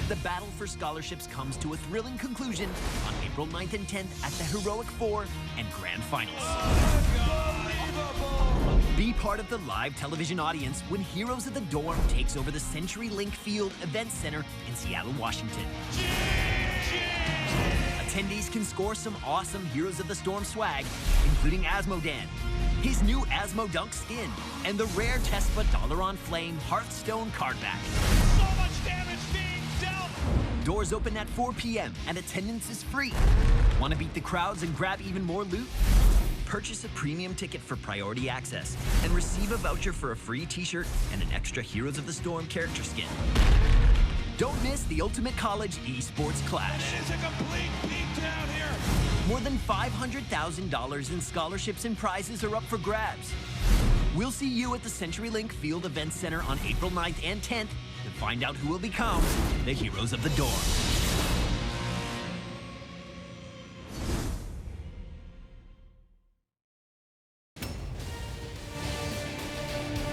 The battle for scholarships comes to a thrilling conclusion on April 9th and 10th at the Heroic Four and Grand Finals. Be part of the live television audience when Heroes of the Dorm takes over the CenturyLink Field Event Center in Seattle, Washington. Attendees can score some awesome Heroes of the Storm swag, including Asmodan, his new Asmo Dunk skin, and the rare Tesla Dalaran Flame Hearthstone card back. So much damage being dealt! Doors open at 4 p.m. and attendance is free. Want to beat the crowds and grab even more loot? Purchase a premium ticket for priority access and receive a voucher for a free t-shirt and an extra Heroes of the Storm character skin. Don't miss the Ultimate College Esports Clash. It is a complete beatdown here. More than $500,000 in scholarships and prizes are up for grabs. We'll see you at the CenturyLink Field Event Center on April 9th and 10th to find out who will become the Heroes of the Dorm.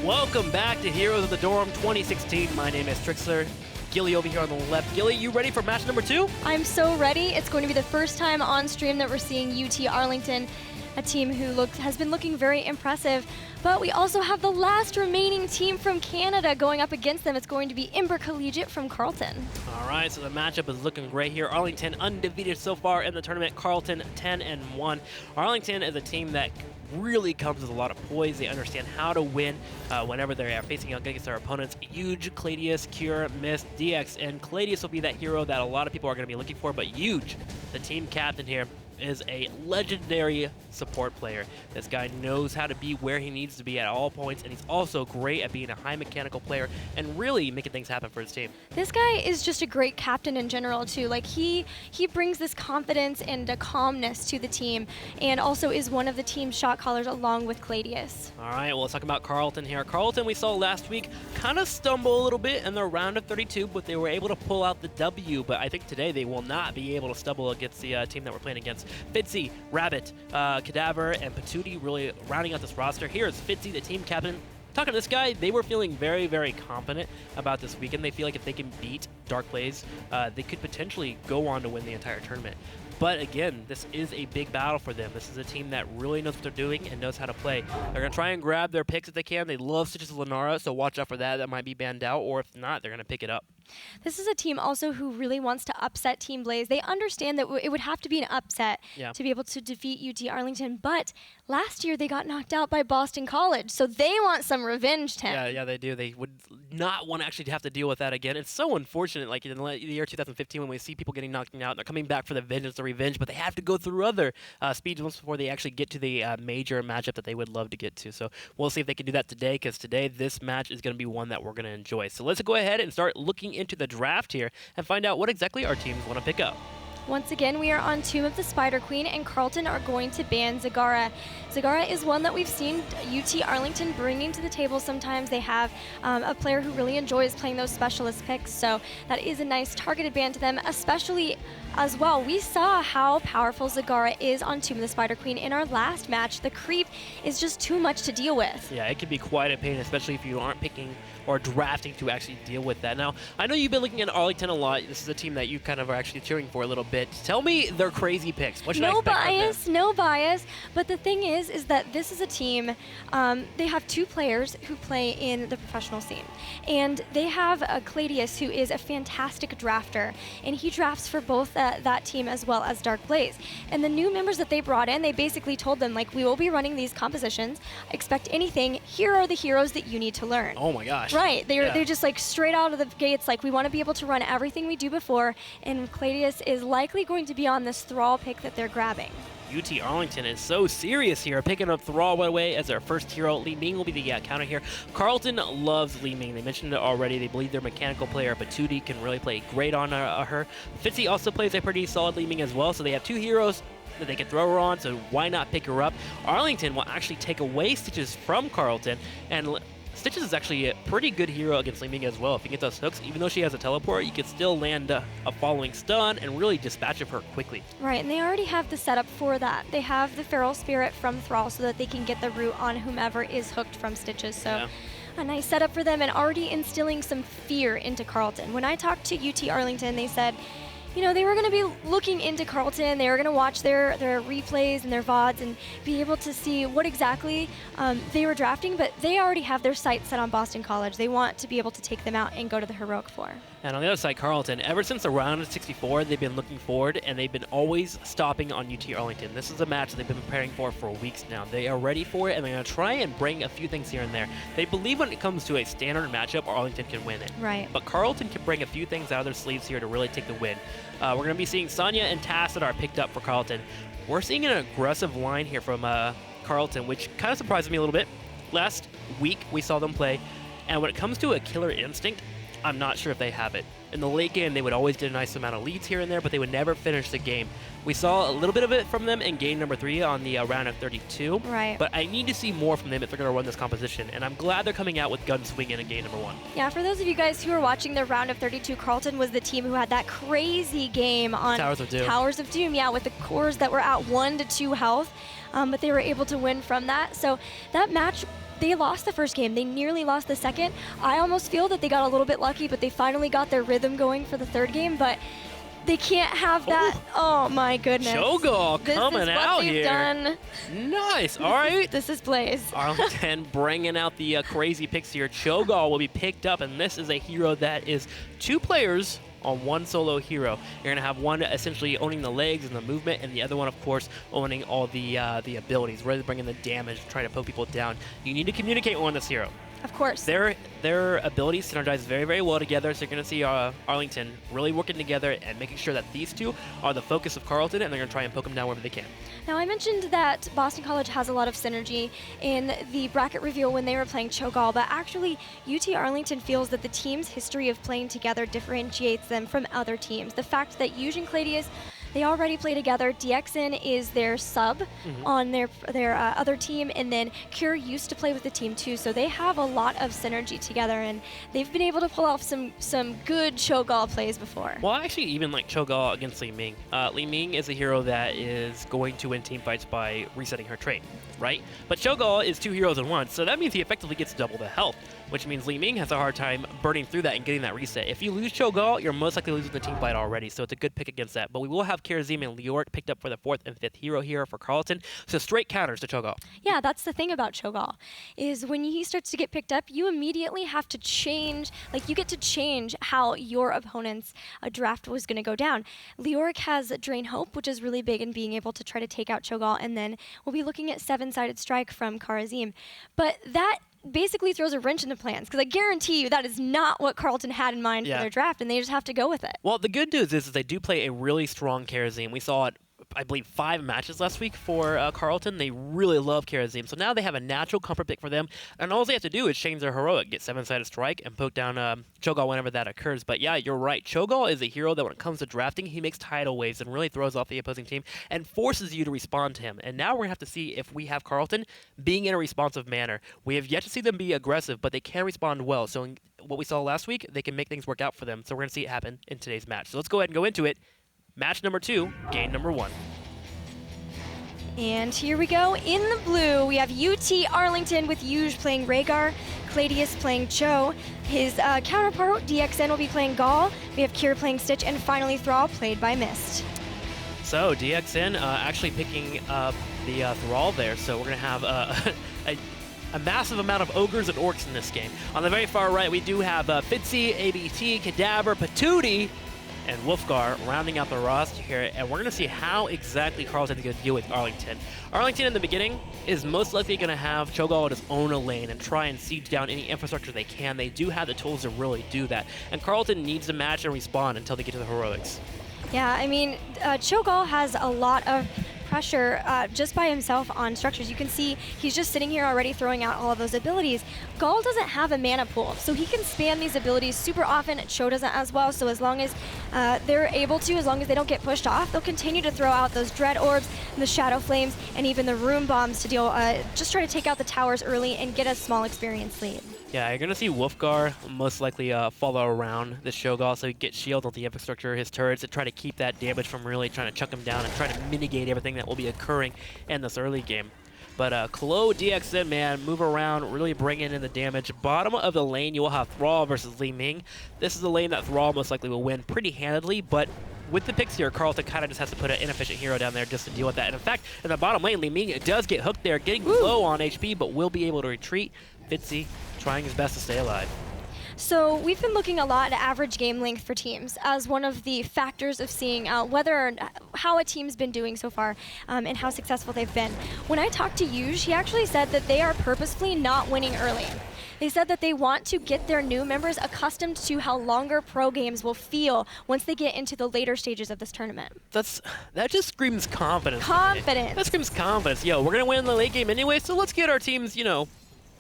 Welcome back to Heroes of the Dorm 2016. My name is Trikslyr. Gilly over here on the left. Gilly, you ready for match number 2? I'm so ready. It's going to be the first time on stream that we're seeing UT Arlington, a team who has been looking very impressive. But we also have the last remaining team from Canada going up against them. It's going to be Imber Collegiate from Carleton. All right, so the matchup is looking great here. Arlington undefeated so far in the tournament. Carleton 10-1. Arlington is a team that really comes with a lot of poise. They understand how to win whenever they are facing against their opponents. Huge, Cladius, Cure, Mist, DX, and Cladius will be that hero that a lot of people are going to be looking for, but Huge, the team captain here, is a legendary support player. This guy knows how to be where he needs to be at all points, and he's also great at being a high mechanical player and really making things happen for his team. This guy is just a great captain in general too. Like he brings this confidence and a calmness to the team, and also is one of the team's shot callers along with Cladius. All right, well, let's talk about Carleton here. Carleton, we saw last week, kind of stumble a little bit in the round of 32, but they were able to pull out the W. But I think today they will not be able to stumble against the team that we're playing against. Fitzy, Rabbit, Cadaver, and Patootie really rounding out this roster. Here's Fitzy, the team captain. Talking to this guy, they were feeling very, very confident about this weekend. They feel like if they can beat Dark Blaze, they could potentially go on to win the entire tournament. But again, this is a big battle for them. This is a team that really knows what they're doing and knows how to play. They're going to try and grab their picks if they can. They love Stitches of Lenara, so watch out for that. That might be banned out, or if not, they're going to pick it up. This is a team also who really wants to upset Team Blaze. They understand that it would have to be an upset to be able to defeat UT Arlington, but last year they got knocked out by Boston College, so they want some revenge, Tim. Yeah, they do. They would not want to actually have to deal with that again. It's so unfortunate, like in the year 2015 when we see people getting knocked out, they're coming back for the vengeance, the revenge, but they have to go through other speed bumps before they actually get to the major matchup that they would love to get to. So we'll see if they can do that today, because today this match is going to be one that we're going to enjoy. So let's go ahead and start looking into the draft here and find out what exactly our teams want to pick up. Once again, we are on Tomb of the Spider Queen, and Carleton are going to ban Zagara. Zagara is one that we've seen UT Arlington bringing to the table sometimes. They have a player who really enjoys playing those specialist picks, so that is a nice targeted ban to them, especially as well. We saw how powerful Zagara is on Tomb of the Spider Queen in our last match. The creep is just too much to deal with. Yeah, it can be quite a pain, especially if you aren't picking or drafting to actually deal with that. Now, I know you've been looking at Arlington a lot. This is a team that you kind of are actually cheering for a little bit. Tell me their crazy picks. What should I expect from them? No bias. But the thing is that this is a team, they have two players who play in the professional scene. And they have Cladius, who is a fantastic drafter. And he drafts for both that team as well as Dark Blaze. And the new members that they brought in, they basically told them, like, we will be running these compositions. Expect anything. Here are the heroes that you need to learn. Oh my gosh. Right. They're just like straight out of the gates, like, we want to be able to run everything we do before. And Cladius is likely going to be on this Thrall pick that they're grabbing. UT Arlington is so serious here, picking up Thrall right away as their first hero. Li Ming will be the counter here. Carleton loves Li Ming. They mentioned it already. They believe their mechanical player, Patootie, can really play great on her. Fitzy also plays a pretty solid Li Ming as well, so they have two heroes that they can throw her on, so why not pick her up? Arlington will actually take away Stitches from Carleton, and Stitches is actually a pretty good hero against Li Ming as well. If you get those hooks, even though she has a teleport, you can still land a following stun and really dispatch of her quickly. Right, and they already have the setup for that. They have the Feral Spirit from Thrall so that they can get the root on whomever is hooked from Stitches. So a nice setup for them and already instilling some fear into Carleton. When I talked to UT Arlington, they said, you know, they were going to be looking into Carleton. They were going to watch their replays and their VODs and be able to see what exactly they were drafting, but they already have their sights set on Boston College. They want to be able to take them out and go to the Heroic Four. And on the other side, Carleton, ever since the round of 64, they've been looking forward, and they've been always stopping on UT Arlington. This is a match they've been preparing for weeks now. They are ready for it, and they're going to try and bring a few things here and there. They believe when it comes to a standard matchup, Arlington can win it. Right. But Carleton can bring a few things out of their sleeves here to really take the win. We're going to be seeing Sonya and Tass that are picked up for Carleton. We're seeing an aggressive line here from Carleton, which kind of surprised me a little bit. Last week, we saw them play, and when it comes to a killer instinct, I'm not sure if they have it. In the late game, they would always get a nice amount of leads here and there, but they would never finish the game. We saw a little bit of it from them in game number 3 on the round of 32. Right. But I need to see more from them if they're going to run this composition, and I'm glad they're coming out with gun swinging in game number 1. Yeah, for those of you guys who are watching the round of 32, Carleton was the team who had that crazy game on Towers of Doom. Towers of Doom, yeah, with the cores that were at 1 to 2 health, but they were able to win from that. So that match, they lost the first game. They nearly lost the second. I almost feel that they got a little bit lucky, but they finally got their rhythm going for the third game, but they can't have that. Oh my goodness. Cho'Gall coming out here. This is what they've done. Nice. All right. This is Blaze. Arlington bringing out the crazy picks here. Cho'Gall will be picked up, and this is a hero that is 2 players on 1 solo hero. You're going to have one essentially owning the legs and the movement, and the other one, of course, owning all the abilities, really bringing the damage, trying to poke people down. You need to communicate on this hero. Of course. Their abilities synergize very, very well together, so you're going to see Arlington really working together and making sure that these two are the focus of Carleton, and they're going to try and poke them down wherever they can. Now, I mentioned that Boston College has a lot of synergy in the bracket reveal when they were playing Cho'Gall, but actually UT Arlington feels that the team's history of playing together differentiates them from other teams. The fact that Yuge and Cladius, they already play together. DXN is their sub on their other team, and then Cure used to play with the team too, so they have a lot of synergy together, and they've been able to pull off some good Cho'Gall plays before. Well, I actually even like Cho'Gall against Li Ming. Li Ming is a hero that is going to win team fights by resetting her trait, right? But Cho'Gall is 2 heroes in 1, so that means he effectively gets double the health, which means Li Ming has a hard time burning through that and getting that reset. If you lose Cho'Gall, you're most likely losing the team fight already, so it's a good pick against that. But we will have Karazim and Liork picked up for the 4th and 5th hero here for Carleton, so straight counters to Cho'Gall. Yeah, that's the thing about Cho'Gall, is when he starts to get picked up, you immediately have to change, like you get to change how your opponent's draft was going to go down. Liork has Drain Hope, which is really big in being able to try to take out Cho'Gall, and then we'll be looking at 7-sided strike from Karazim. But that basically throws a wrench into plans, because I guarantee you that is not what Carleton had in mind for their draft, and they just have to go with it. Well, the good news is they do play a really strong Karazim. We saw it, I believe, 5 matches last week for Carleton. They really love Karazim, so now they have a natural comfort pick for them, and all they have to do is change their heroic, get 7-sided strike, and poke down Cho'Gall whenever that occurs. But yeah, you're right. Cho'Gall is a hero that when it comes to drafting, he makes tidal waves and really throws off the opposing team and forces you to respond to him. And now we're going to have to see if we have Carleton being in a responsive manner. We have yet to see them be aggressive, but they can respond well. So in what we saw last week, they can make things work out for them. So we're going to see it happen in today's match. So let's go ahead and go into it. Match number 2, game number 1. And here we go. In the blue, we have UT Arlington with Yuge playing Rhaegar, Cladius playing Cho. His counterpart, DXN, will be playing Gall. We have Kira playing Stitch, and finally Thrall, played by Mist. So DXN actually picking up the Thrall there. So we're going to have a massive amount of ogres and orcs in this game. On the very far right, we do have Fitzy, ABT, Cadaver, Patootie, and Wolfgar rounding out the roster here, and we're going to see how exactly Carleton is going to deal with Arlington. Arlington in the beginning is most likely going to have Cho'Gall just own a lane and try and siege down any infrastructure they can. They do have the tools to really do that, and Carleton needs to match and respond until they get to the heroics. Yeah, I mean, Cho'Gall has a lot of pressure just by himself on structures. You can see he's just sitting here already throwing out all of those abilities. Gall doesn't have a mana pool, so he can spam these abilities super often. Cho doesn't as well, so as long as they're able to, as long as they don't get pushed off, they'll continue to throw out those Dread Orbs, the Shadow Flames, and even the Rune Bombs to deal, just try to take out the towers early and get a small experience lead. Yeah, you're going to see Wolfgar most likely follow around this Cho'Gall, so he gets shield on the infrastructure, his turrets, and try to keep that damage from really trying to chuck him down and try to mitigate everything that will be occurring in this early game. But Clo DXN, man, move around, really bringing in the damage. Bottom of the lane, you will have Thrall versus Li Ming. This is the lane that Thrall most likely will win pretty handedly, but with the picks here, Carleton kind of just has to put an inefficient hero down there just to deal with that. And in fact, in the bottom lane, Li Ming does get hooked there, getting low on HP, but will be able to retreat. Fitzy trying his best to stay alive. So we've been looking a lot at average game length for teams as one of the factors of seeing whether or how a team's been doing so far and how successful they've been. When I talked to Yuj, he actually said that they are purposefully not winning early. They said that they want to get their new members accustomed to how longer pro games will feel once they get into the later stages of this tournament. That just screams confidence. Confidence. That screams confidence. Yo, we're gonna win the late game anyway, so let's get our teams, you know,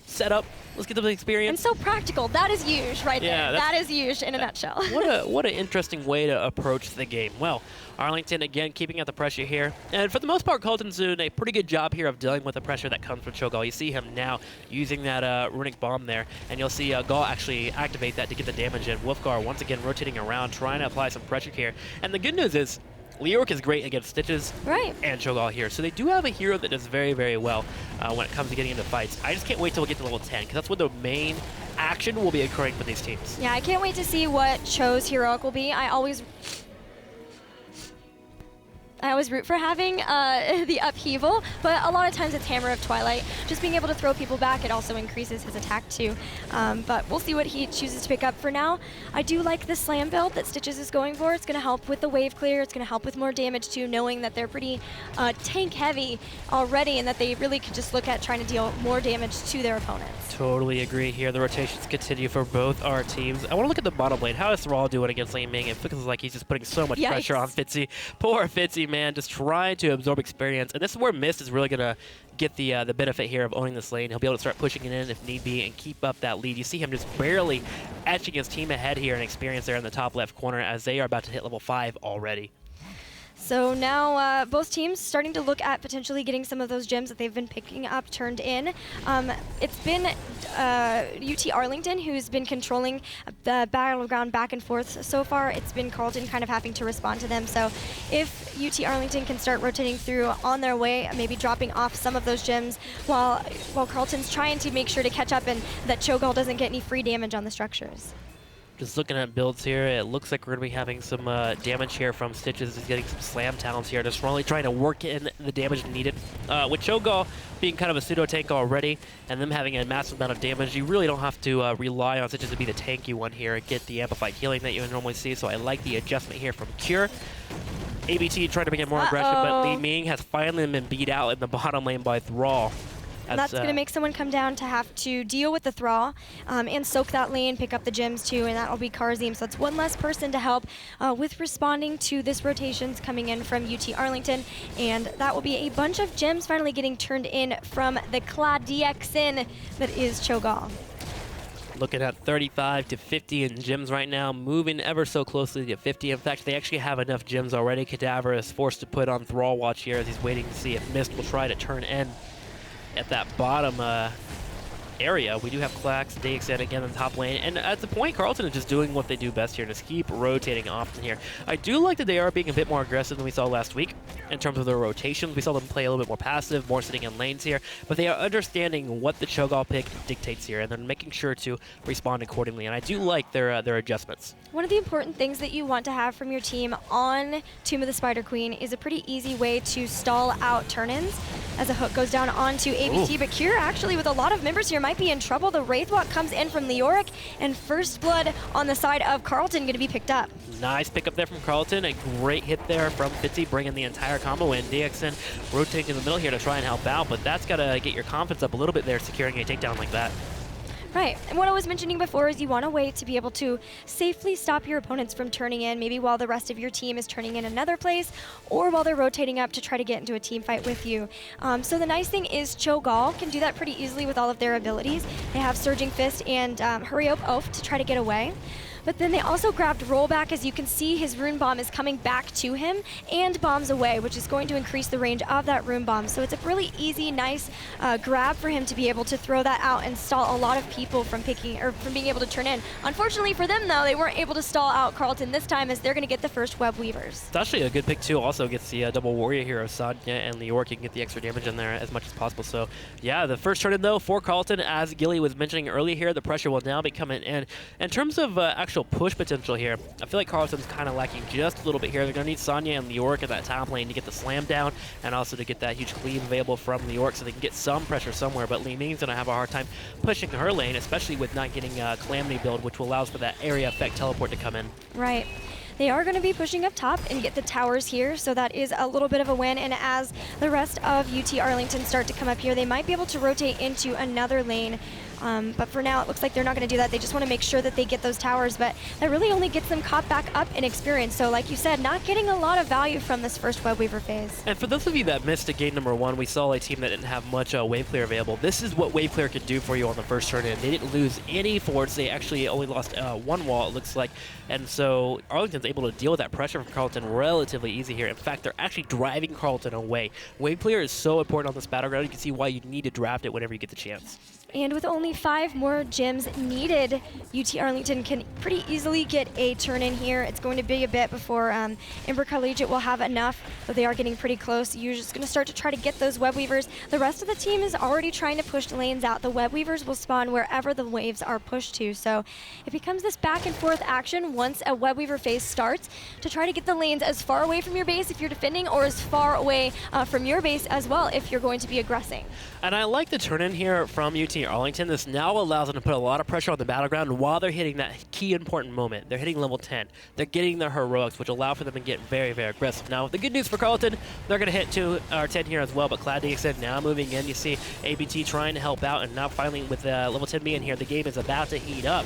set up. Let's get them the experience. And so practical. That is Yuj right Yeah, there. That is Yuj in a nutshell. What an interesting way to approach the game. Well, Arlington again keeping out the pressure here, and for the most part, Carleton's doing a pretty good job here of dealing with the pressure that comes from Cho'Gall. You see him now using that runic bomb there, and you'll see Gall actually activate that to get the damage in. Wolfgar once again rotating around, trying to apply some pressure here. And the good news is, Leoric is great against Stitches and Cho'Gall here, so they do have a hero that does very, very well when it comes to getting into fights. I just can't wait till we get to level 10, because that's when the main action will be occurring for these teams. Yeah, I can't wait to see what Cho's heroic will be. I always root for having the upheaval, but a lot of times it's Hammer of Twilight. Just being able to throw people back, it also increases his attack too. But we'll see what he chooses to pick up. For now, I do like the slam build that Stitches is going for. It's going to help with the wave clear. It's going to help with more damage too, knowing that they're pretty tank heavy already and that they really could just look at trying to deal more damage to their opponents. Totally agree here. The rotations continue for both our teams. I want to look at the bottom lane. How is Thrall doing against Li Ming? It feels like he's just putting so much pressure on Fitzy. Poor Fitzy, man, just trying to absorb experience. And this is where Mist is really going to get the benefit here of owning this lane. He'll be able to start pushing it in if need be and keep up that lead. You see him just barely etching his team ahead here in experience there in the top left corner as they are about to hit level 5 already. So now both teams starting to look at potentially getting some of those gems that they've been picking up turned in. It's been UT Arlington who's been controlling the battleground back and forth so far. It's been Carleton kind of having to respond to them. So if UT Arlington can start rotating through on their way, maybe dropping off some of those gems while Carleton's trying to make sure to catch up and that Cho'Gall doesn't get any free damage on the structures. Just looking at builds here, it looks like we're going to be having some damage here from Stitches. He's getting some slam talents here, just really trying to work in the damage needed. With Cho'Gall being kind of a pseudo-tank already, and them having a massive amount of damage, you really don't have to rely on Stitches to be the tanky one here and get the amplified healing that you would normally see, so I like the adjustment here from Cure. ABT trying to bring in more aggression, but Li Ming has finally been beat out in the bottom lane by Thrall. And that's going to make someone come down to have to deal with the Thrall and soak that lane, pick up the gems too, and that'll be Karzim. So that's one less person to help with responding to this rotations coming in from UT Arlington. And that will be a bunch of gems finally getting turned in from the Clad DXN that is Cho'Gall. Looking at 35 to 50 in gems right now, moving ever so closely to 50. In fact, they actually have enough gems already. Cadaver is forced to put on Thrall watch here as he's waiting to see if Mist will try to turn in at that bottom area. We do have Clax, DXN again in the top lane, and at the point, Carleton is just doing what they do best here, just keep rotating often here. I do like that they are being a bit more aggressive than we saw last week in terms of their rotations. We saw them play a little bit more passive, more sitting in lanes here, but they are understanding what the Cho'Gall pick dictates here, and they're making sure to respond accordingly, and I do like their adjustments. One of the important things that you want to have from your team on Tomb of the Spider Queen is a pretty easy way to stall out turn-ins as a hook goes down onto ABT. Ooh. But Cure actually with a lot of members here might be in trouble. The Wraithwalk comes in from Leoric, and First Blood on the side of Carleton going to be picked up. Nice pickup there from Carleton. A great hit there from Fitzy, bringing the entire combo in. DXN rotating in the middle here to try and help out, but that's got to get your confidence up a little bit there, securing a takedown like that. Right, and what I was mentioning before is you want a way to be able to safely stop your opponents from turning in, maybe while the rest of your team is turning in another place, or while they're rotating up to try to get into a team fight with you. So the nice thing is Cho'Gall can do that pretty easily with all of their abilities. They have Surging Fist and Hurry Up Oath to try to get away. but then they also grabbed rollback. As you can see, his rune bomb is coming back to him and bombs away, which is going to increase the range of that rune bomb. So it's a really easy, nice grab for him to be able to throw that out and stall a lot of people from being able to turn in. Unfortunately for them, though, they weren't able to stall out Carleton this time, as they're going to get the first web weavers. It's actually a good pick too. Also gets the double warrior here of Sonya and Leoric. You can get the extra damage in there as much as possible. So yeah, the first turn in though for Carleton, as Gilly was mentioning earlier here, the pressure will now be coming in. In terms of actual push potential here, I feel like Carleton's kind of lacking just a little bit here. They're going to need Sonya and Leoric at that top lane to get the slam down, and also to get that huge cleave available from Leoric so they can get some pressure somewhere. But Li Ming's going to have a hard time pushing her lane, especially with not getting a Calamity build, which will allow for that area effect teleport to come in. Right. They are going to be pushing up top and get the towers here, so that is a little bit of a win. And as the rest of UT Arlington start to come up here, they might be able to rotate into another lane. But for now, it looks like they're not going to do that. They just want to make sure that they get those towers, but that really only gets them caught back up in experience. So like you said, not getting a lot of value from this first Web Weaver phase. And for those of you that missed a game number 1, we saw a team that didn't have much wave clear available. This is what wave clear could do for you on the first turn in. They didn't lose any forts. They actually only lost one wall, it looks like. And so Arlington's able to deal with that pressure from Carleton relatively easy here. In fact, they're actually driving Carleton away. Wave clear is so important on this battleground. You can see why you need to draft it whenever you get the chance. And with only 5 more gems needed, UT Arlington can pretty easily get a turn in here. It's going to be a bit before Ember Collegiate will have enough, but they are getting pretty close. You're just going to start to try to get those web weavers. The rest of the team is already trying to push the lanes out. The web weavers will spawn wherever the waves are pushed to. So it becomes this back and forth action once a web weaver phase starts to try to get the lanes as far away from your base if you're defending, or as far away from your base as well if you're going to be aggressing. And I like the turn in here from UT Arlington. This now allows them to put a lot of pressure on the battleground while they're hitting that key important moment. They're hitting level 10. They're getting their heroics, which allow for them to get very, very aggressive. Now, the good news for Carleton, they're going to hit 2 or 10 here as well, but Cloaken now moving in. You see ABT trying to help out, and now finally with level 10 being here, the game is about to heat up,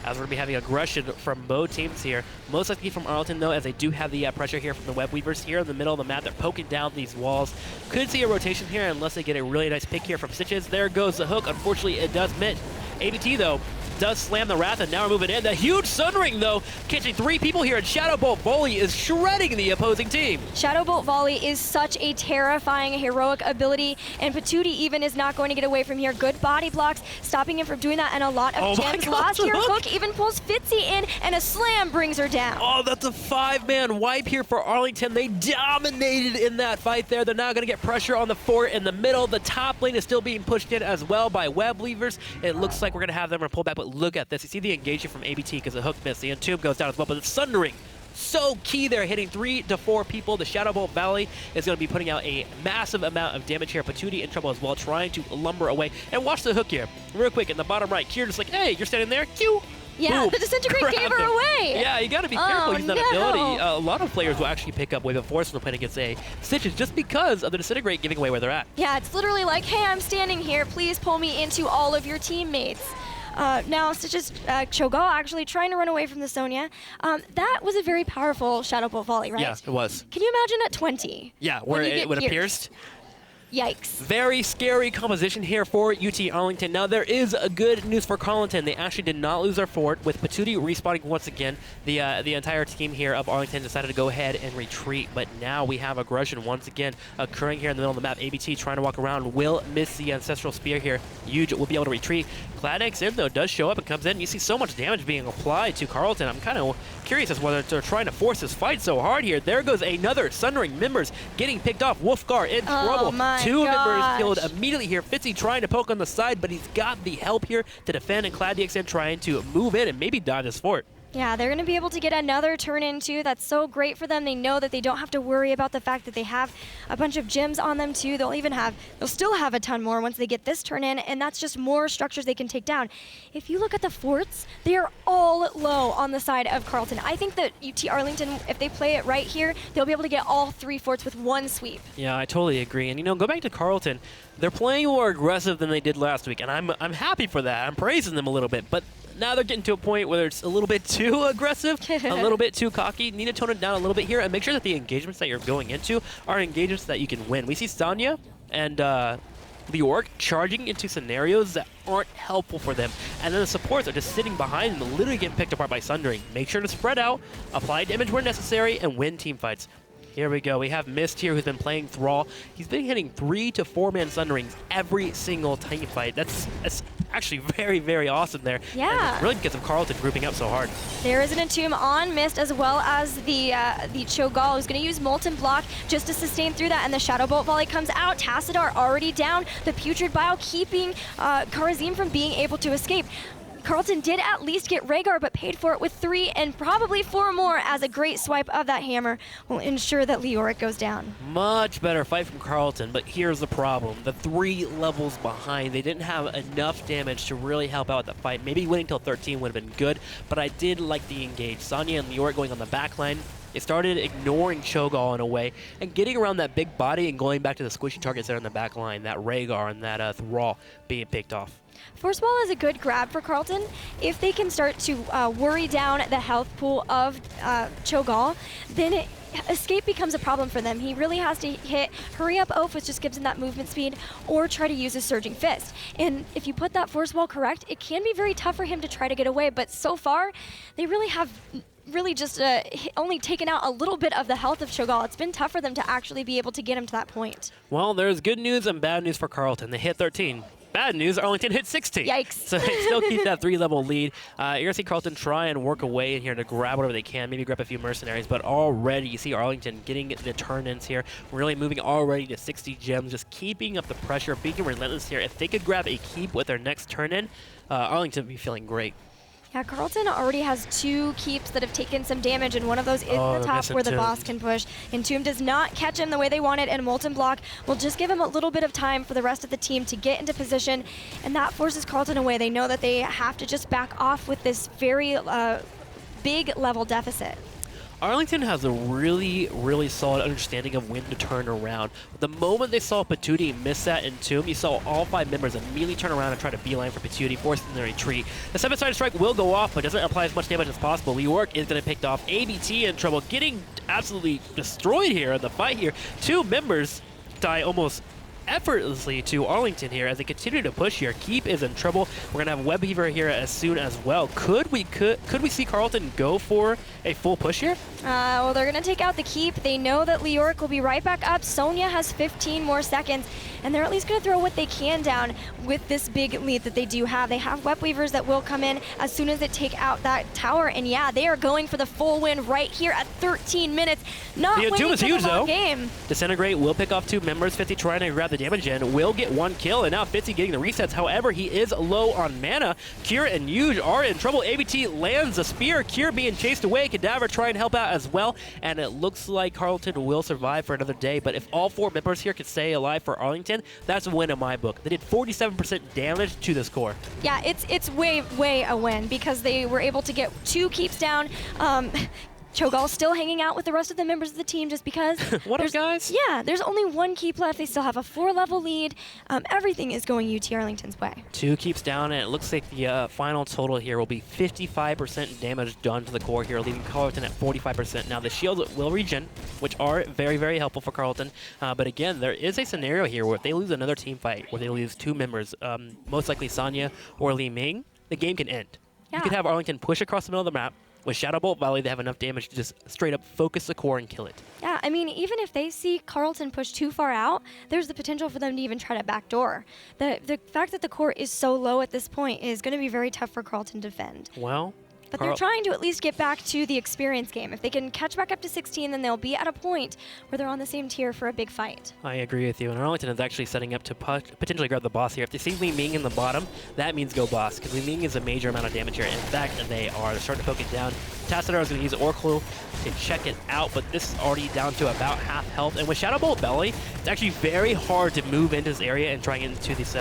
as we're going to be having aggression from both teams here. Most likely from Arlington, though, as they do have the pressure here from the web weavers here in the middle of the map. They're poking down these walls. Could see a rotation here unless they get a really nice pick here from Stitches. There goes the hook. Unfortunately, it does miss. ABT, though, does slam the Wrath, and now we're moving in. The huge Sunring, though, catching 3 people here, and Shadow Bolt Volley is shredding the opposing team. Shadow Bolt Volley is such a terrifying heroic ability, and Patootie even is not going to get away from here. Good body blocks, stopping him from doing that, and a lot of gems. Last year, Hook even pulls Fitzy in, and a slam brings her down. Oh, that's a 5-man wipe here for Arlington. They dominated in that fight there. They're now going to get pressure on the fort in the middle. The top lane is still being pushed in as well by web weavers. It looks like we're going to have them pull back, but look at this. You see the engagement from ABT because the hook missed. The Entomb goes down as well, but the Sundering, so key there, hitting 3 to 4 people. The Shadow Bolt Valley is going to be putting out a massive amount of damage here. Patootie in trouble as well, trying to lumber away. And watch the hook here, real quick, in the bottom right. Kier just like, hey, you're standing there, Q. Yeah, boom, the Disintegrate gave her away. Yeah, you got to be careful using that ability. A lot of players will actually pick up Wave of Force when playing against a Stitches just because of the Disintegrate giving away where they're at. Yeah, it's literally like, hey, I'm standing here. Please pull me into all of your teammates. Now, Stitches Cho'Gall actually trying to run away from the Sonya. That was a very powerful Shadow Bolt Volley, right? Yeah, it was. Can you imagine at 20? Yeah, where it would have pierced. Yikes. Very scary composition here for UT Arlington. Now, there is a good news for Carleton. They actually did not lose their fort. With Patootie respawning once again, the entire team here of Arlington decided to go ahead and retreat. But now we have aggression once again occurring here in the middle of the map. ABT trying to walk around will miss the Ancestral Spear here. Huge will be able to retreat. Cladnex though does show up and comes in. You see so much damage being applied to Carleton. I'm kind of curious as to whether they're trying to force this fight so hard here. There goes another Sundering members getting picked off. Wolfgar in trouble. My 2 gosh. members killed immediately here. Fitzy trying to poke on the side, but he's got the help here to defend, and Cladnex trying to move in and maybe dive this fort. Yeah, they're going to be able to get another turn in too. That's so great for them. They know that they don't have to worry about the fact that they have a bunch of gems on them too. They'll still have a ton more once they get this turn in, and that's just more structures they can take down. If you look at the forts, they are all low on the side of Carleton. I think that UT Arlington, if they play it right here, they'll be able to get all 3 forts with 1 sweep. Yeah, I totally agree. And go back to Carleton. They're playing more aggressive than they did last week, and I'm happy for that. I'm praising them a little bit, but now they're getting to a point where it's a little bit too aggressive, a little bit too cocky. Need to tone it down a little bit here and make sure that the engagements that you're going into are engagements that you can win. We see Sonya and Leoric charging into scenarios that aren't helpful for them, and then the supports are just sitting behind them, literally getting picked apart by Sundering. Make sure to spread out, apply damage where necessary, and win team fights. Here we go. We have Mist here who's been playing Thrall. He's been hitting 3 to 4-man Sunderings every single team fight. That's actually very, very awesome there. Yeah. And really because of Carleton grouping up so hard. There is an Entomb on Mist as well as the Cho'Gall, who's going to use Molten Block just to sustain through that, and the Shadow Bolt Volley comes out. Tassadar already down. The Putrid Bile keeping Karazim from being able to escape. Carleton did at least get Rhaegar, but paid for it with 3 and probably 4 more, as a great swipe of that hammer will ensure that Leoric goes down. Much better fight from Carleton, but here's the problem. The 3 levels behind, they didn't have enough damage to really help out with the fight. Maybe winning till 13 would have been good, but I did like the engage. Sonya and Leoric going on the back line. They started ignoring Cho'Gall in a way and getting around that big body and going back to the squishy targets there on the back line, that Rhaegar and that Thrall being picked off. Force Wall is a good grab for Carleton. If they can start to worry down the health pool of Cho'Gall, then escape becomes a problem for them. He really has to hit Hurry Up Oath, which just gives him that movement speed, or try to use a Surging Fist. And if you put that Force Wall correct, it can be very tough for him to try to get away, but so far, they really have just only taken out a little bit of the health of Cho'Gall. It's been tough for them to actually be able to get him to that point. Well, there's good news and bad news for Carleton. They hit 13. Bad news, Arlington hit 16. Yikes. So they still keep that 3-level lead. You're going to see Carleton try and work away in here to grab whatever they can, maybe grab a few mercenaries, but already you see Arlington getting the turn-ins here, really moving already to 60 gems, just keeping up the pressure, being relentless here. If they could grab a keep with their next turn-in, Arlington would be feeling great. Yeah, Carleton already has 2 keeps that have taken some damage, and one of those is the top where the boss can push. Entomb does not catch him the way they wanted, and Molten Block will just give him a little bit of time for the rest of the team to get into position, and that forces Carleton away. They know that they have to just back off with this very big level deficit. Arlington has a really, really solid understanding of when to turn around. The moment they saw Patootie miss that Entomb, you saw all 5 members immediately turn around and try to beeline for Patootie, forcing the retreat. The 7-sided strike will go off, but doesn't apply as much damage as possible. Leoric is going to pick off. ABT in trouble, getting absolutely destroyed here in the fight here. 2 members die almost effortlessly to Arlington here as they continue to push here. Keep is in trouble. We're gonna have Web Heaver here as soon as well. Could we see Carleton go for a full push here? Well, they're gonna take out the Keep. They know that Leoric will be right back up. Sonya has 15 more seconds, and they're at least gonna throw what they can down with this big lead that they do have. They have Web Weavers that will come in as soon as they take out that tower, and yeah, they are going for the full win right here at 13 minutes. Not the waiting is for huge, the long though. game. Disintegrate will pick off 2 members. 50 trying to grab the damage in, will get 1 kill, and now 50 getting the resets. However, he is low on mana. Cure and Huge are in trouble. ABT lands a spear. Cure being chased away. Cadaver trying to help out as well, and it looks like Carleton will survive for another day, but if all 4 members here could stay alive for Arlington, that's a win in my book. They did 47% damage to this core. Yeah, it's way a win because they were able to get 2 keeps down. Cho'Gall still hanging out with the rest of the members of the team just because. What up, guys? Yeah, there's only 1 keep left. They still have a 4-level lead. Everything is going UT Arlington's way. 2 keeps down, and it looks like the final total here will be 55% damage done to the core here, leaving Carleton at 45%. Now, the shields will regen, which are very, very helpful for Carleton. But again, there is a scenario here where if they lose another team fight, where they lose 2 members, most likely Sonya or Li Ming, the game can end. Yeah. You could have Arlington push across the middle of the map. With Shadow Bolt Volley, they have enough damage to just straight up focus the core and kill it. Yeah, I mean, even if they see Carleton push too far out, there's the potential for them to even try to backdoor. The fact that the core is so low at this point is going to be very tough for Carleton to defend. Well, But they're trying to at least get back to the experience game. If they can catch back up to 16, then they'll be at a point where they're on the same tier for a big fight. I agree with you. And Arlington is actually setting up to potentially grab the boss here. If they see Li Ming in the bottom, that means go boss, because Li Ming is a major amount of damage here. In fact, they are. They're starting to poke it down. Tassadar is going to use Oracle to check it out, but this is already down to about half health. And with Shadow Bolt Belly, it's actually very hard to move into this area and try and get into this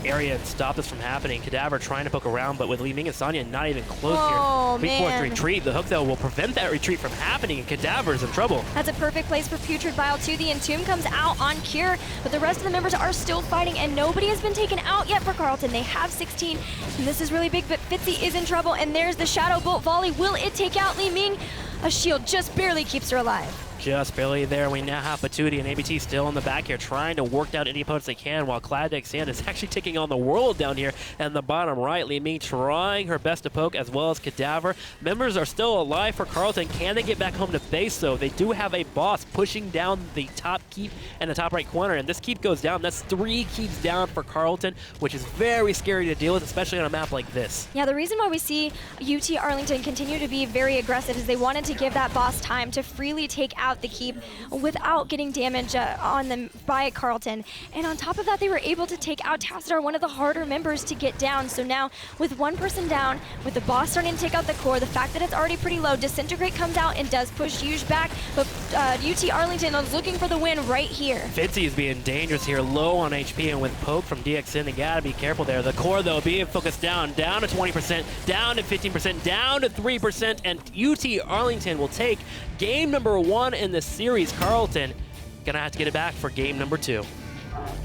area and stop this from happening. Cadaver trying to poke around, but with Li Ming and Sonya not even close here. Big forced retreat. The hook, though, will prevent that retreat from happening, and Cadaver's in trouble. That's a perfect place for Putrid Bile too. The Entomb comes out on Cure, but the rest of the members are still fighting, and nobody has been taken out yet for Carleton. They have 16, and this is really big, but Fitzy is in trouble, and there's the Shadow Bolt Volley. Will it take out Li Ming? A shield just barely keeps her alive. just barely there. We now have Patootie and ABT still in the back here, trying to work down any opponents they can, while Claddex is actually taking on the world down here in the bottom right. Li Ming trying her best to poke, as well as Cadaver. Members are still alive for Carleton. Can they get back home to base, though? They do have a boss pushing down the top keep in the top right corner, and this keep goes down. That's 3 keeps down for Carleton, which is very scary to deal with, especially on a map like this. Yeah, the reason why we see UT Arlington continue to be very aggressive is they wanted to give that boss time to freely take out the keep without getting damage on them by Carleton. And on top of that, they were able to take out Tassadar, one of the harder members to get down. So now, with one person down, with the boss starting to take out the core, the fact that it's already pretty low, Disintegrate comes out and does push Huge back, but UT Arlington is looking for the win right here. Fitzy is being dangerous here, low on HP, and with poke from DXN, they gotta be careful there. The core, though, being focused down to 20%, down to 15%, down to 3%, and UT Arlington will take game number 1 in the series. Carleton gonna have to get it back for game number 2.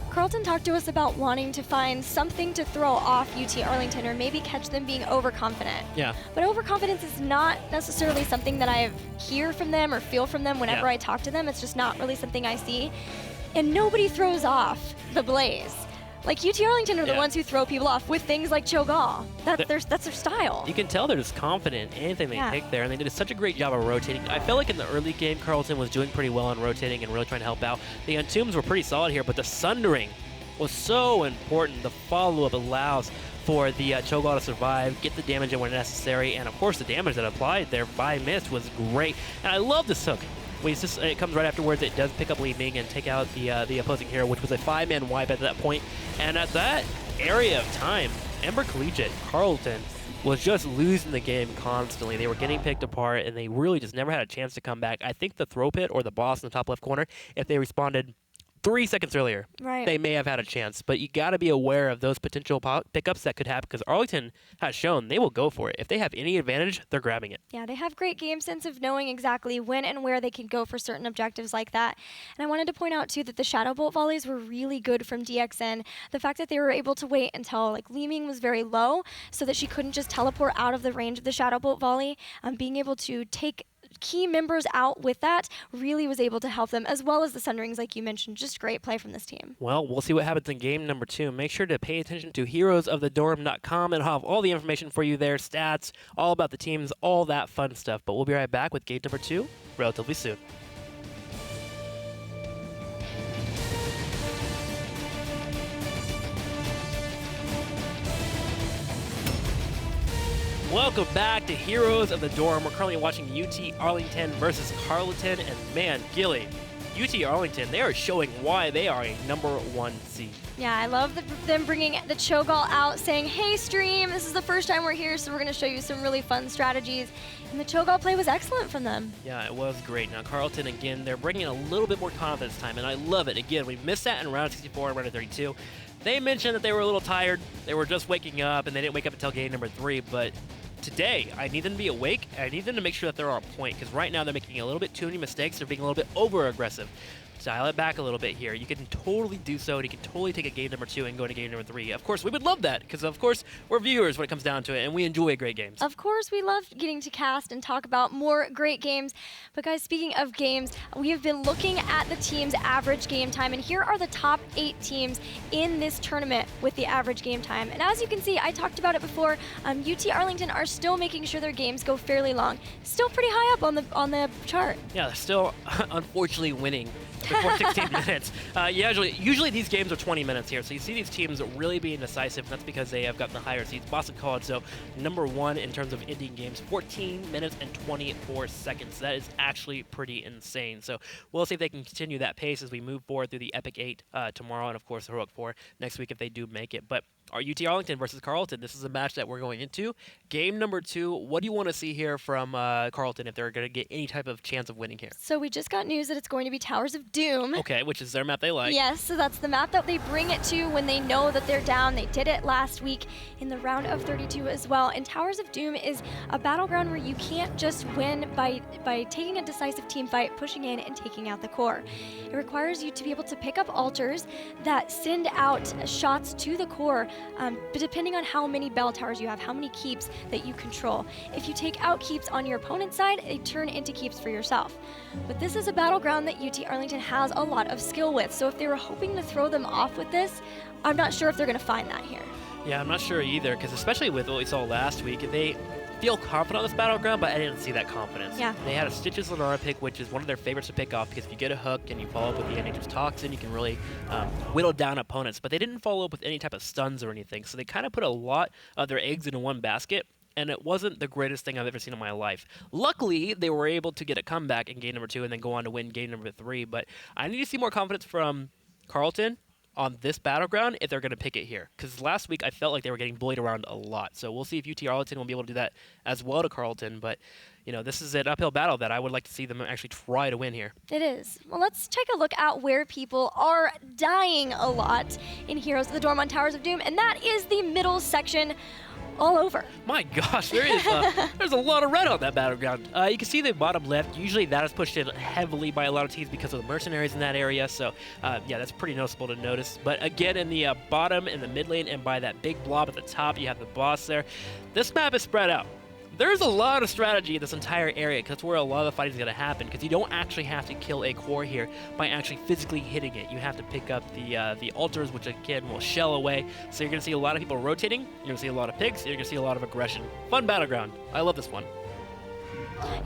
Carleton talked to us about wanting to find something to throw off UT Arlington, or maybe catch them being overconfident. Yeah. But overconfidence is not necessarily something that I hear from them or feel from them whenever I talk to them. It's just not really something I see. And nobody throws off the Blaze. Like, UT Arlington are the ones who throw people off with things like Cho'Gall. That's their style. You can tell they're just confident in anything they pick there, and they did such a great job of rotating. I felt like in the early game, Carleton was doing pretty well on rotating and really trying to help out. The Untombs were pretty solid here, but the Sundering was so important. The follow-up allows for the Cho'Gall to survive, get the damage in when necessary, and of course the damage that applied there by Mist was great. And I love this hook. It comes right afterwards. It does pick up Li Ming and take out the opposing hero, which was a 5-man wipe at that point. And at that area of time, Ember Collegiate, Carleton, was just losing the game constantly. They were getting picked apart, and they really just never had a chance to come back. I think the throw pit or the boss in the top left corner, if they responded 3 seconds earlier, they may have had a chance. But you got to be aware of those potential pickups that could happen, because Arlington has shown they will go for it. If they have any advantage, they're grabbing it. Yeah, they have great game sense of knowing exactly when and where they can go for certain objectives like that. And I wanted to point out, too, that the Shadow Bolt volleys were really good from DXN. The fact that they were able to wait until, like, Li Ming was very low so that she couldn't just teleport out of the range of the Shadow Bolt volley, being able to take key members out with that really was able to help them, as well as the Sunderings, like you mentioned. Just great play from this team. Well, we'll see what happens in game number 2. Make sure to pay attention to heroesofthedorm.com, and I'll have all the information for you there, stats, all about the teams, all that fun stuff. But we'll be right back with game number 2 relatively soon. Welcome back to Heroes of the Dorm. We're currently watching UT Arlington versus Carleton, and man, Gilly, UT Arlington, they are showing why they are a #1 seed. Yeah, I love them bringing the Cho'Gall out, saying, hey, stream, this is the first time we're here, so we're going to show you some really fun strategies. And the Cho'Gall play was excellent from them. Yeah, it was great. Now, Carleton, again, they're bringing a little bit more confidence this time, and I love it. Again, we missed that in round 64 and round 32. They mentioned that they were a little tired. They were just waking up, and they didn't wake up until game number 3. But today, I need them to be awake, and I need them to make sure that they're on point, because right now they're making a little bit too many mistakes. They're being a little bit over-aggressive. Dial it back a little bit here. You can totally do so, and you can totally take a game number 2 and go into game number 3. Of course, we would love that, because of course, we're viewers when it comes down to it, and we enjoy great games. Of course, we love getting to cast and talk about more great games. But guys, speaking of games, we have been looking at the team's average game time, and here are the top 8 teams in this tournament with the average game time. And as you can see, I talked about it before, UT Arlington are still making sure their games go fairly long. Still pretty high up on the chart. Yeah, they're still, unfortunately, winning before 16 minutes. Usually these games are 20 minutes here, so you see these teams really being decisive, and that's because they have gotten the higher seeds. Boston College, so #1 in terms of ending games, 14 minutes and 24 seconds. That is actually pretty insane. So we'll see if they can continue that pace as we move forward through the Epic 8 tomorrow, and of course the Heroic 4 next week if they do make it. But our UT Arlington versus Carleton, this is a match that we're going into. Game number 2, what do you want to see here from Carleton if they're going to get any type of chance of winning here? So we just got news that it's going to be Towers of Doom. Okay, which is their map they like. Yes, so that's the map that they bring it to when they know that they're down. They did it last week in the round of 32 as well. And Towers of Doom is a battleground where you can't just win by taking a decisive team fight, pushing in, and taking out the core. It requires you to be able to pick up altars that send out shots to the core but depending on how many bell towers you have, how many keeps that you control. If you take out keeps on your opponent's side, they turn into keeps for yourself. But this is a battleground that UT Arlington has a lot of skill with, so if they were hoping to throw them off with this, I'm not sure if they're going to find that here. Yeah, I'm not sure either, because especially with what we saw last week, they feel confident on this battleground, but I didn't see that confidence. Yeah. They had a Stitches Lenora pick, which is one of their favorites to pick off, because if you get a hook and you follow up with the NH's Toxin, you can really whittle down opponents. But they didn't follow up with any type of stuns or anything, so they kind of put a lot of their eggs into one basket, and it wasn't the greatest thing I've ever seen in my life. Luckily, they were able to get a comeback in game number 2 and then go on to win game number 3, but I need to see more confidence from Carleton on this battleground if they're going to pick it here. Because last week I felt like they were getting bullied around a lot. So we'll see if UT Arlington will be able to do that as well to Carleton. But, you know, this is an uphill battle that I would like to see them actually try to win here. It is. Well, let's take a look at where people are dying a lot in Heroes of the Dorm on Towers of Doom, and that is the middle section all over. My gosh, there is there's a lot of red on that battleground. You can see the bottom left. Usually that is pushed in heavily by a lot of teams because of the mercenaries in that area. So yeah, that's pretty noticeable to notice. But again, in the bottom, in the mid lane, and by that big blob at the top, you have the boss there. This map is spread out. There's a lot of strategy in this entire area because that's where a lot of the fighting is going to happen, because you don't actually have to kill a core here by actually physically hitting it. You have to pick up the altars, which again will shell away. So you're going to see a lot of people rotating, you're going to see a lot of picks, you're going to see a lot of aggression. Fun battleground. I love this one.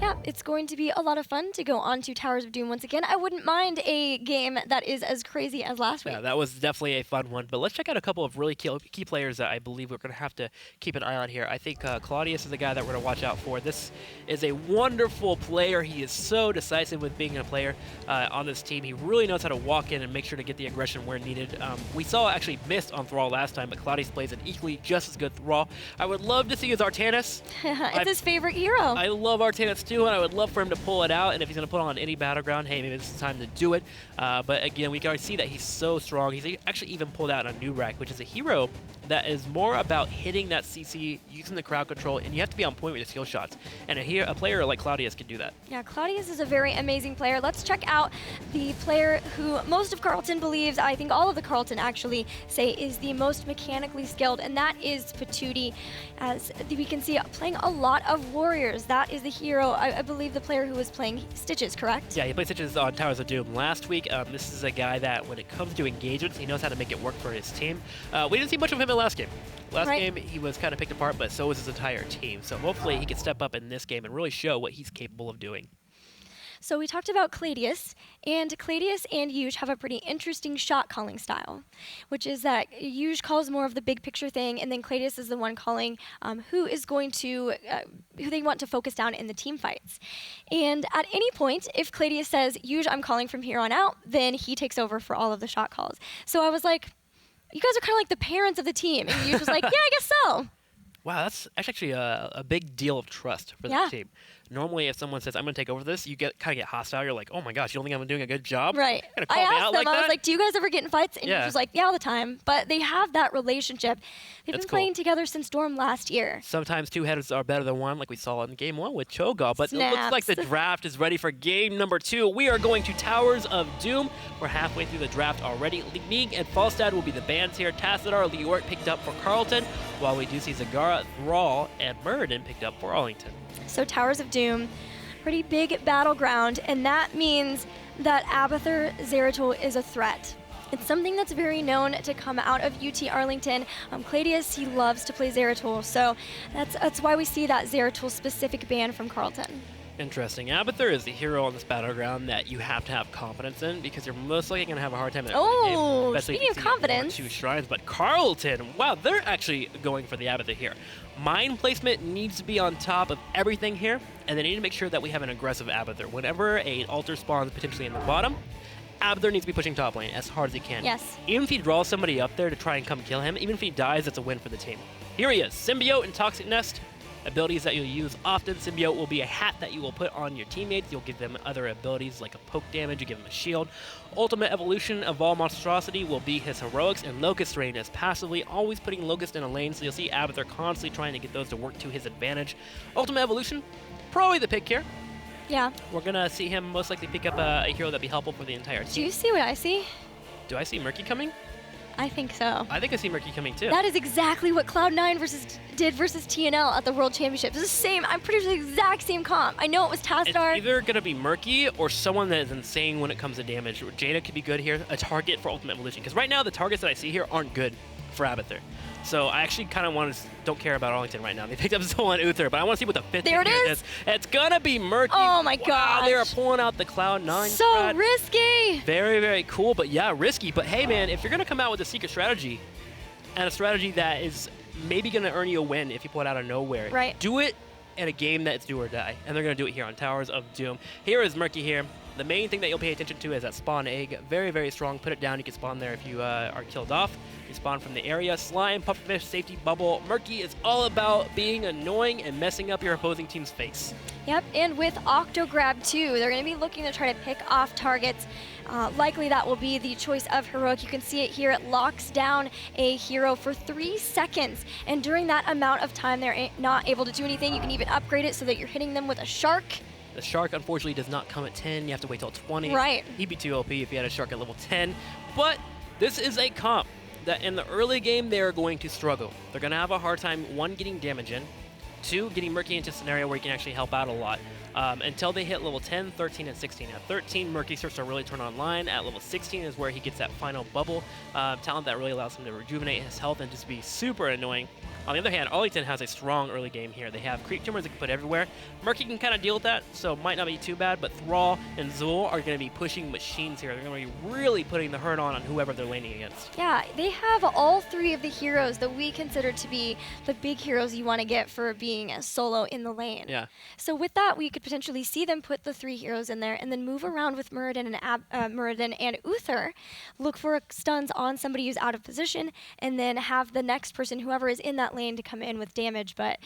Yeah, it's going to be a lot of fun to go on to Towers of Doom once again. I wouldn't mind a game that is as crazy as last week. Yeah, that was definitely a fun one. But let's check out a couple of really key players that I believe we're going to have to keep an eye on here. I think Claudius is the guy that we're going to watch out for. This is a wonderful player. He is so decisive with being a player on this team. He really knows how to walk in and make sure to get the aggression where needed. We saw actually missed on Thrall last time, but Claudius plays an equally just as good Thrall. I would love to see his Artanis. It's his favorite hero. I love Artanis too, and I would love for him to pull it out, and if he's going to put it on any battleground, hey, maybe this is the time to do it. But again, we can already see that he's so strong. He's actually even pulled out a new rack, which is a hero that is more about hitting that CC, using the crowd control, and you have to be on point with your skill shots. And a player like Claudius can do that. Yeah, Claudius is a very amazing player. Let's check out the player who most of Carleton believes, I think all of the Carleton actually say is the most mechanically skilled, and that is Patootie. As we can see, playing a lot of warriors. That is the hero, I believe, the player who was playing Stitches, correct? Yeah, he played Stitches on Towers of Doom last week. This is a guy that, when it comes to engagements, he knows how to make it work for his team. We didn't see much of him in last game. Last game, he was kind of picked apart, but so was his entire team. So hopefully he can step up in this game and really show what he's capable of doing. So we talked about Claudius, and Claudius and Yuge have a pretty interesting shot calling style, which is that Yuge calls more of the big picture thing, and then Claudius is the one calling who they want to focus down in the team fights. And at any point, if Claudius says, Yuge, I'm calling from here on out, then he takes over for all of the shot calls. So I was like, you guys are kind of like the parents of the team. And Yuge was like, yeah, I guess so. Wow, that's actually a big deal of trust for the team. Normally, if someone says, I'm going to take over this, you kind of get hostile. You're like, oh my gosh, you don't think I'm doing a good job? Right. You're gonna call me out like I that? was like, do you guys ever get in fights? And he was like, yeah, all the time. But they have that relationship. They've been playing together since Dorm last year. Sometimes two heads are better than one, like we saw in game 1 with Cho'Gath. But it looks like the draft is ready for game number 2. We are going to Towers of Doom. We're halfway through the draft already. Meeg and Falstad will be the bans here. Tassadar, Leoric picked up for Carleton, while we do see Zagara, Thrall, and Muradin picked up for Arlington. So Towers of Doom, pretty big battleground, and that means that Abathur Zeratul is a threat. It's something that's very known to come out of UT Arlington. Claudius, he loves to play Zeratul, so that's why we see that Zeratul specific ban from Carleton. Interesting. Abathur is the hero on this battleground that you have to have confidence in, because you're most likely going to have a hard time in the game. Speaking of confidence. 2 shrines, but Carleton, wow, they're actually going for the Abathur here. Mine placement needs to be on top of everything here, and they need to make sure that we have an aggressive Abathur. Whenever an altar spawns potentially in the bottom, Abathur needs to be pushing top lane as hard as he can. Yes. Even if he draws somebody up there to try and come kill him, even if he dies, it's a win for the team. Here he is, Symbiote and Toxic Nest. Abilities that you'll use often. Symbiote will be a hat that you will put on your teammates. You'll give them other abilities like a poke damage, you give them a shield. Ultimate Evolution of all Monstrosity will be his heroics, and Locust Rain is passively always putting Locust in a lane, so you'll see Abathur constantly trying to get those to work to his advantage. Ultimate Evolution, probably the pick here. Yeah. We're going to see him most likely pick up a hero that'd be helpful for the entire team. Do you see what I see? Do I see Murky coming? I think so. I think I see Murky coming too. That is exactly what Cloud9 did versus TNL at the World Championships. It's the same. I'm pretty sure the exact same comp. I know it was Tastar. It's either going to be Murky or someone that is insane when it comes to damage. Jada could be good here, a target for Ultimate Evolution. Because right now, the targets that I see here aren't good for Abathur. So I actually kind of don't care about Arlington right now. They picked up Zol and Uther, but I want to see what the fifth there it hit is. It's going to be Murky. Oh my wow, gosh. They are pulling out the Cloud9 So strat. risky. Very, very cool, but yeah, risky. But hey, man, if you're going to come out with a secret strategy and a strategy that is maybe going to earn you a win if you pull it out of nowhere, right. do it in a game that's do or die. And they're going to do it here on Towers of Doom. Here is Murky here. The main thing that you'll pay attention to is that spawn egg. Very, very strong. Put it down. You can spawn there if you are killed off. You spawn from the area. Slime, pufferfish, safety bubble. Murky is all about being annoying and messing up your opposing team's face. Yep, and with Octograb too, they're going to be looking to try to pick off targets. Likely that will be the choice of Heroic. You can see it here. It locks down a hero for 3 seconds. And during that amount of time, they're not able to do anything. You can even upgrade it so that you're hitting them with a shark. The shark, unfortunately, does not come at 10. You have to wait till 20. Right. He'd be too OP if you had a shark at level 10. But this is a comp that in the early game, they are going to struggle. They're going to have a hard time, 1, getting damage in, 2, getting Murky into a scenario where you can actually help out a lot. Until they hit level 10, 13, and 16. At 13, Murky starts to really turn online. At level 16 is where he gets that final bubble talent that really allows him to rejuvenate his health and just be super annoying. On the other hand, Arlington has a strong early game here. They have creep tumors they can put everywhere. Murky can kind of deal with that, so it might not be too bad, but Thrall and Zul are going to be pushing machines here. They're going to be really putting the hurt on whoever they're laning against. Yeah, they have all 3 of the heroes that we consider to be the big heroes you want to get for being a solo in the lane. Yeah. So with that, we could potentially see them put the 3 heroes in there and then move around with Muradin and Uther, look for stuns on somebody who's out of position, and then have the next person, whoever is in that lane, to come in with damage. But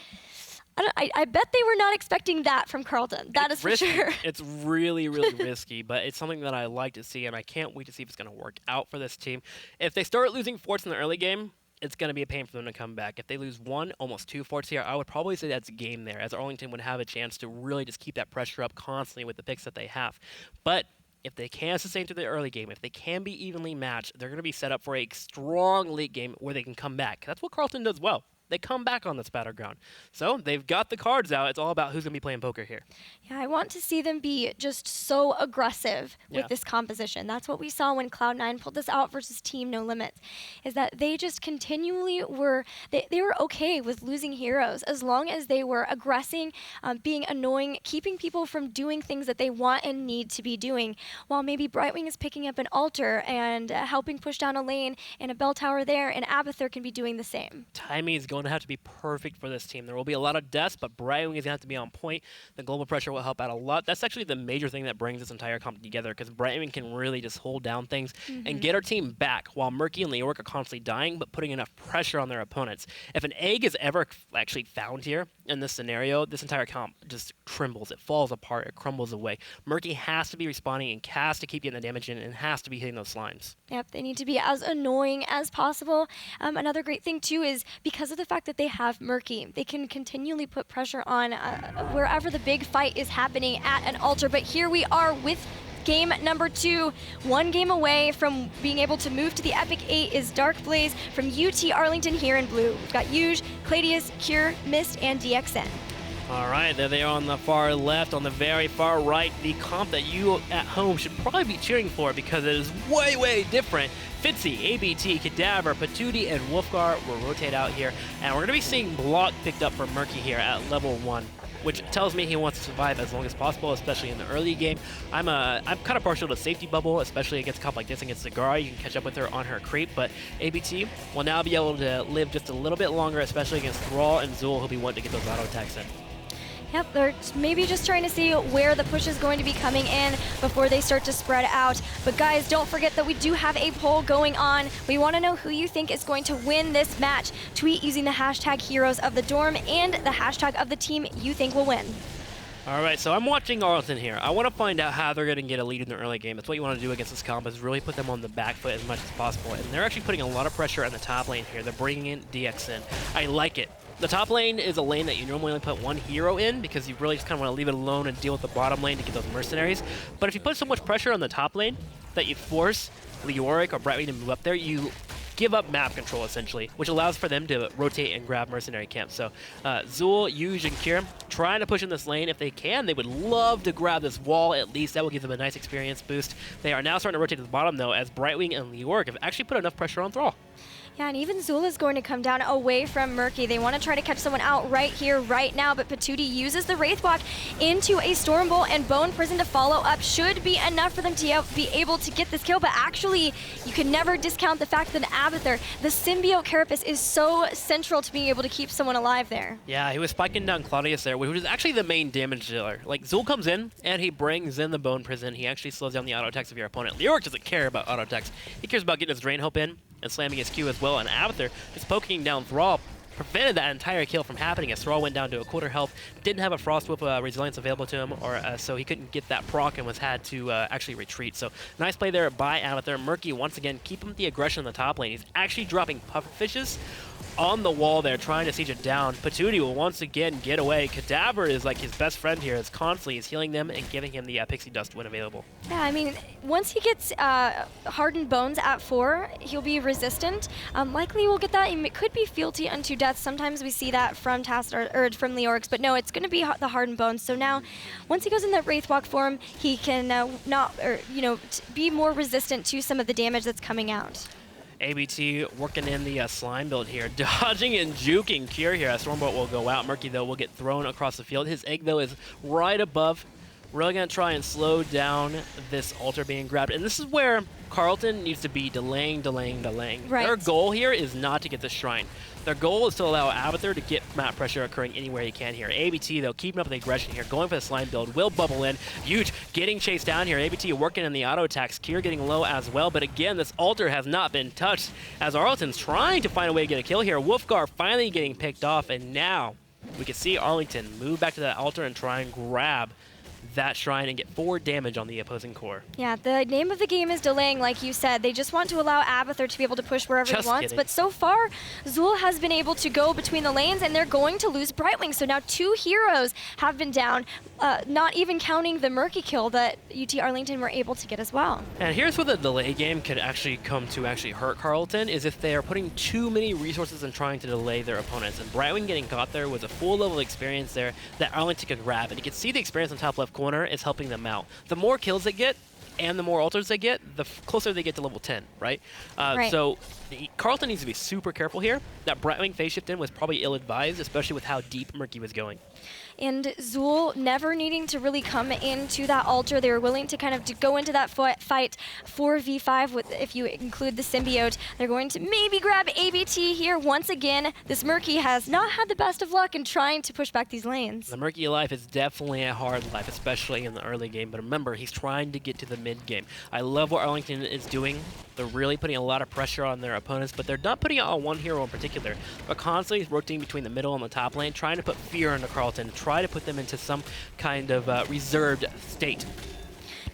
I bet they were not expecting that from Carleton. That is for sure. It's really, really risky, but it's something that I like to see, and I can't wait to see if it's going to work out for this team. If they start losing forts in the early game, it's going to be a pain for them to come back. If they lose 1, almost 2 forts here, I would probably say that's game there, as Arlington would have a chance to really just keep that pressure up constantly with the picks that they have. But if they can sustain through the early game, if they can be evenly matched, they're going to be set up for a strong late game where they can come back. That's what Carleton does well. They come back on this battleground. So they've got the cards out. It's all about who's going to be playing poker here. Yeah, I want to see them be just so aggressive with this composition. That's what we saw when Cloud9 pulled this out versus Team No Limits, is that they just continually were, they were okay with losing heroes as long as they were aggressing, being annoying, keeping people from doing things that they want and need to be doing, while maybe Brightwing is picking up an altar and helping push down a lane and a bell tower there, and Abathur can be doing the same. Timing is going to have to be perfect for this team. There will be a lot of deaths, but Brightwing is going to have to be on point. The global pressure will help out a lot. That's actually the major thing that brings this entire comp together, because Brightwing can really just hold down things and get our team back, while Murky and Leoric are constantly dying, but putting enough pressure on their opponents. If an egg is ever actually found here in this scenario, this entire comp just trembles. It falls apart. It crumbles away. Murky has to be responding and has to keep getting the damage in and has to be hitting those slimes. Yep, they need to be as annoying as possible. Another great thing, too, is because of the fact that they have Murky, they can continually put pressure on wherever the big fight is happening at an altar. But here we are with game number 2, 1 game away from being able to move to the Epic 8 is Dark Blaze from UT Arlington here in blue. We've got Yuge, Cladius, Cure, Mist, and DXN. All right, there they are on the far left. On the very far right, the comp that you at home should probably be cheering for because it is way, way different. Fitzy, ABT, Cadaver, Patootie, and Wolfgar will rotate out here. And we're going to be seeing Block picked up for Murky here at level 1, which tells me he wants to survive as long as possible, especially in the early game. I'm kind of partial to Safety Bubble, especially against a comp like this against Zagara. You can catch up with her on her creep, but ABT will now be able to live just a little bit longer, especially against Thrall and Zul, who'll be wanting to get those auto attacks in. Yep, they're maybe just trying to see where the push is going to be coming in before they start to spread out. But guys, don't forget that we do have a poll going on. We want to know who you think is going to win this match. Tweet using the hashtag Heroes of the Dorm and the hashtag of the team you think will win. All right, so I'm watching Arlington here. I want to find out how they're going to get a lead in the early game. That's what you want to do against this comp, is really put them on the back foot as much as possible. And they're actually putting a lot of pressure on the top lane here. They're bringing in DXN. I like it. The top lane is a lane that you normally only put 1 hero in because you really just kind of want to leave it alone and deal with the bottom lane to get those mercenaries. But if you put so much pressure on the top lane that you force Leoric or Brightwing to move up there, you give up map control, essentially, which allows for them to rotate and grab mercenary camps. So Zul, Yuge, and Kier trying to push in this lane. If they can, they would love to grab this wall at least. That will give them a nice experience boost. They are now starting to rotate to the bottom, though, as Brightwing and Leorg have actually put enough pressure on Thrall. Yeah, and even Zul is going to come down away from Murky. They want to try to catch someone out right here, right now, but Patootie uses the Wraith Walk into a Storm Bolt, and Bone Prison to follow up should be enough for them to be able to get this kill, but actually, you can never discount the fact that Abathur, the Symbiote Carapace, is so central to being able to keep someone alive there. Yeah, he was spiking down Claudius there, which is actually the main damage dealer. Like, Zul comes in, and he brings in the Bone Prison. He actually slows down the auto attacks of your opponent. Leorg doesn't care about auto attacks. He cares about getting his Drain Hope in and slamming his Q as well, and Abathur just poking down Thrall prevented that entire kill from happening as Thrall went down to a quarter health, didn't have a Frost Whip Resilience available to him, or so he couldn't get that proc and was had to actually retreat. So nice play there by Abathur. Murky once again keeping the aggression in the top lane. He's actually dropping Pufferfishes on the wall there, trying to siege it down. Patootie will once again get away. Cadaver is like his best friend here, as constantly is healing them and giving him the Pixie Dust when available. Yeah, I mean, once he gets Hardened Bones at 4, he'll be resistant. Likely we'll get that. It could be Fealty unto Death. Sometimes we see that from or from Leorgs, but no, it's going to be the Hardened Bones. So now, once he goes in that Wraithwalk form, he can be more resistant to some of the damage that's coming out. ABT working in the slime build here, dodging and juking Kier here. Stormbolt will go out. Murky, though, will get thrown across the field. His egg, though, is right above. Really going to try and slow down this altar being grabbed. And this is where Carleton needs to be delaying. Right. Their goal here is not to get the shrine. Their goal is to allow Abathur to get map pressure occurring anywhere he can here. ABT, though, keeping up the aggression here, going for the slime build, will bubble in. Huge getting chased down here. ABT working in the auto attacks. Kier getting low as well. But again, this altar has not been touched as Arlington's trying to find a way to get a kill here. Wolfgar finally getting picked off, and now we can see Arlington move back to that altar and try and grab that shrine and get 4 damage on the opposing core. Yeah, the name of the game is delaying, like you said. They just want to allow Abathur to be able to push wherever he wants. But so far, Zul has been able to go between the lanes, and they're going to lose Brightwing. So now 2 heroes have been down, not even counting the Murky kill that UT Arlington were able to get as well. And here's where the delay game could actually come to hurt Carleton, is if they are putting too many resources and trying to delay their opponents. And Brightwing getting caught there was a full level experience there that Arlington could grab. And you can see the experience on top left corner is helping them out. The more kills they get and the more altars they get, the closer they get to level 10, right? So Carleton needs to be super careful here. That Brightwing phase shift in was probably ill-advised, especially with how deep Murky was going. And Zul never needing to really come into that altar. They were willing to kind of go into that fight 4v5 with, if you include the symbiote. They're going to maybe grab ABT here once again. This Murky has not had the best of luck in trying to push back these lanes. The Murky life is definitely a hard life, especially in the early game. But remember, he's trying to get to the mid game. I love what Arlington is doing. They're really putting a lot of pressure on their opponents, but they're not putting it on one hero in particular. They're constantly rotating between the middle and the top lane, trying to put fear into Carleton, try to put them into some kind of reserved state.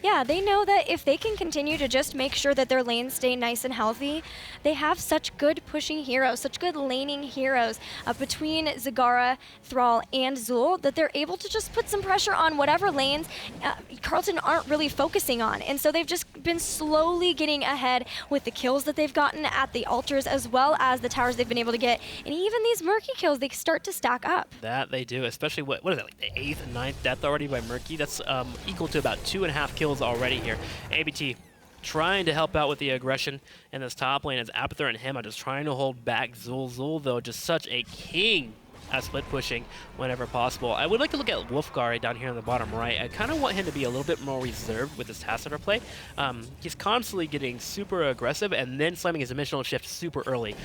Yeah, they know that if they can continue to just make sure that their lanes stay nice and healthy, they have such good pushing heroes, such good laning heroes between Zagara, Thrall, and Zul that they're able to just put some pressure on whatever lanes Carleton aren't really focusing on. And so they've just been slowly getting ahead with the kills that they've gotten at the altars as well as the towers they've been able to get. And even these Murky kills, they start to stack up. That they do, especially what is that, like the 8th and 9th death already by Murky? That's equal to about 2.5 kills already here. ABT trying to help out with the aggression in this top lane as Abathur and him are just trying to hold back Zul. Zul, though, just such a king at split pushing whenever possible. I would like to look at Wolfgar down here on the bottom right. I kind of want him to be a little bit more reserved with his Tassadar play. He's constantly getting super aggressive and then slamming his dimensional shift super early.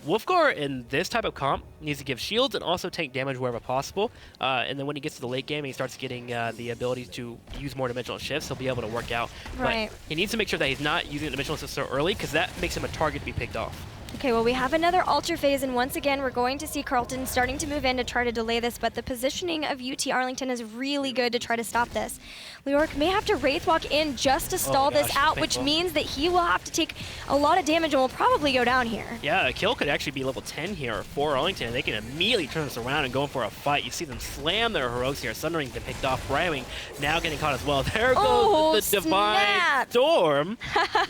Wolfgar in this type of comp needs to give shields and also take damage wherever possible. And then when he gets to the late game and he starts getting the ability to use more dimensional shifts, he'll be able to work out. Right. But he needs to make sure that he's not using the dimensional shifts so early, because that makes him a target to be picked off. Okay, well, we have another altar phase, and once again, we're going to see Carleton starting to move in to try to delay this, but the positioning of UT Arlington is really good to try to stop this. Leoric may have to Wraithwalk in just to stall this out, which means that he will have to take a lot of damage and will probably go down here. Yeah, a kill could actually be level 10 here for Arlington, and they can immediately turn this around and go for a fight. You see them slam their heroics here. Sundering's been picked off. Brightwing now getting caught as well. There goes the Divine Storm.